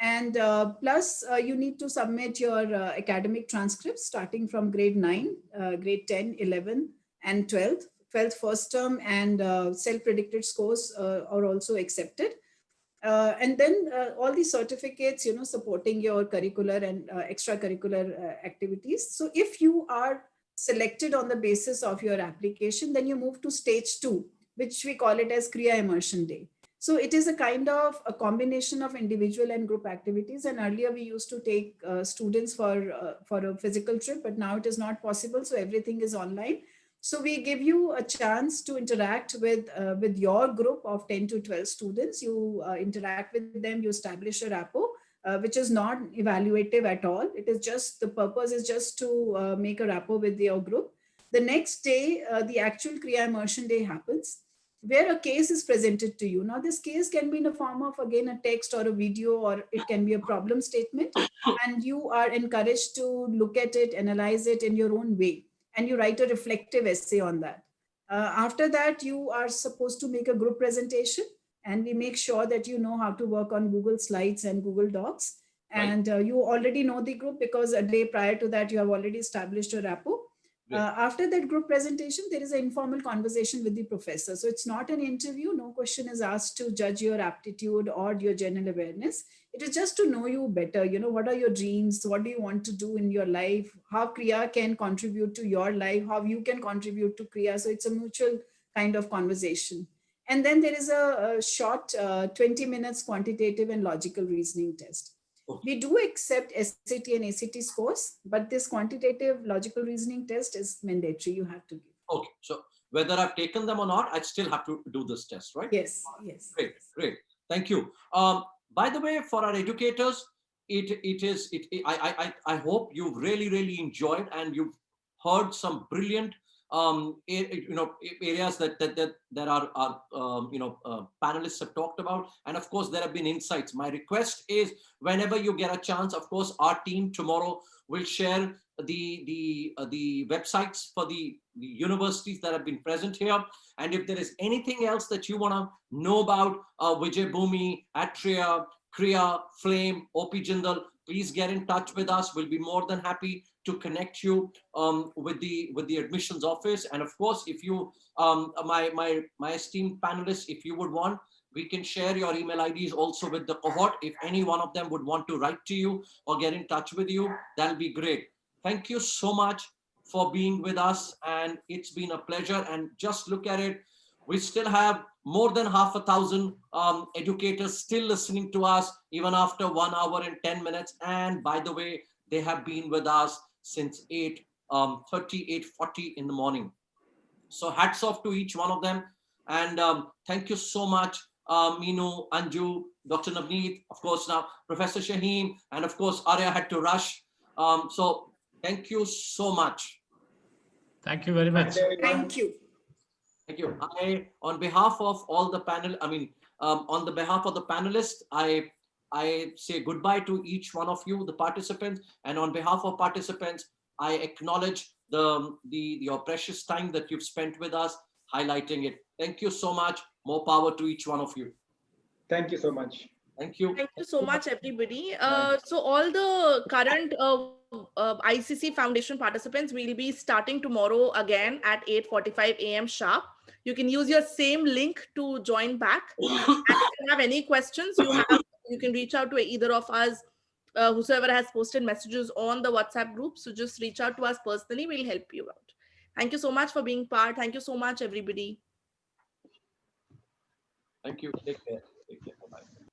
And plus, you need to submit your academic transcripts starting from grade 9, grade 10, 11, and 12th. 12th first term and self-predicted scores are also accepted. And then all the certificates, supporting your curricular and extracurricular activities. So if you are selected on the basis of your application, then you move to stage 2, which we call it as Kriya Immersion Day. So it is a kind of a combination of individual and group activities. And earlier we used to take students for a physical trip, but now it is not possible. So everything is online. So we give you a chance to interact with your group of 10 to 12 students. You interact with them, you establish a rapport, which is not evaluative at all. It is just, the purpose is just to make a rapport with your group. The next day, the actual Kriya Immersion Day happens. where a case is presented to you. Now, this case can be in the form of, again, a text or a video, or it can be a problem statement. And you are encouraged to look at it, analyze it in your own way, and you write a reflective essay on that. After that, you are supposed to make a group presentation, and we make sure that you know how to work on Google Slides and Google Docs. Right. And you already know the group because a day prior to that, you have already established a rapport. After that group presentation, there is an informal conversation with the professor. So it's not an interview. No question is asked to judge your aptitude or your general awareness. It is just to know you better. You know, what are your dreams? What do you want to do in your life? How Kriya can contribute to your life? How you can contribute to Kriya? So it's a mutual kind of conversation. And then there is a short 20 minutes quantitative and logical reasoning test. We do accept SAT and ACT scores, but this quantitative logical reasoning test is mandatory. You have to give. Okay, so whether I've taken them or not, I still have to do this test, right? Yes, yes. Great, great. Thank you. By the way, for our educators, I hope you've really enjoyed and you've heard some brilliant areas that our panelists have talked about, and of course there have been insights. My request is, whenever you get a chance, of course our team tomorrow will share the websites for the universities that have been present here, and if there is anything else that you want to know about Vijay Bhumi, Atria, Kriya, Flame, OP Jindal, please get in touch with us. We'll be more than happy to connect you with the admissions office. And of course, if you, my esteemed panelists, if you would want, we can share your email IDs also with the cohort. If any one of them would want to write to you or get in touch with you, that'll be great. Thank you so much for being with us. And it's been a pleasure. And just look at it. We still have more than 5,000 educators still listening to us, even after 1 hour and 10 minutes. And by the way, they have been with us since 8:30, 8:40 in the morning. So hats off to each one of them. And thank you so much, Meenu, Anju, Dr. Navneet, of course now Professor Shaheen, and of course Arya had to rush. So thank you so much. Thank you very much. Thank you. Thank you. On behalf of all the panel, on the behalf of the panelists, I say goodbye to each one of you, the participants, and on behalf of participants, I acknowledge your precious time that you've spent with us, highlighting it. Thank you so much. More power to each one of you. Thank you so much. Thank you. Thank you so much, everybody. So all the current ICC Foundation participants will be starting tomorrow again at 8:45 a.m. sharp. You can use your same link to join back. And if you have any questions, you can reach out to either of us, whosoever has posted messages on the WhatsApp group. So just reach out to us personally. We'll help you out. Thank you so much for being part. Thank you so much, everybody. Thank you. Take care. Take care. Bye-bye.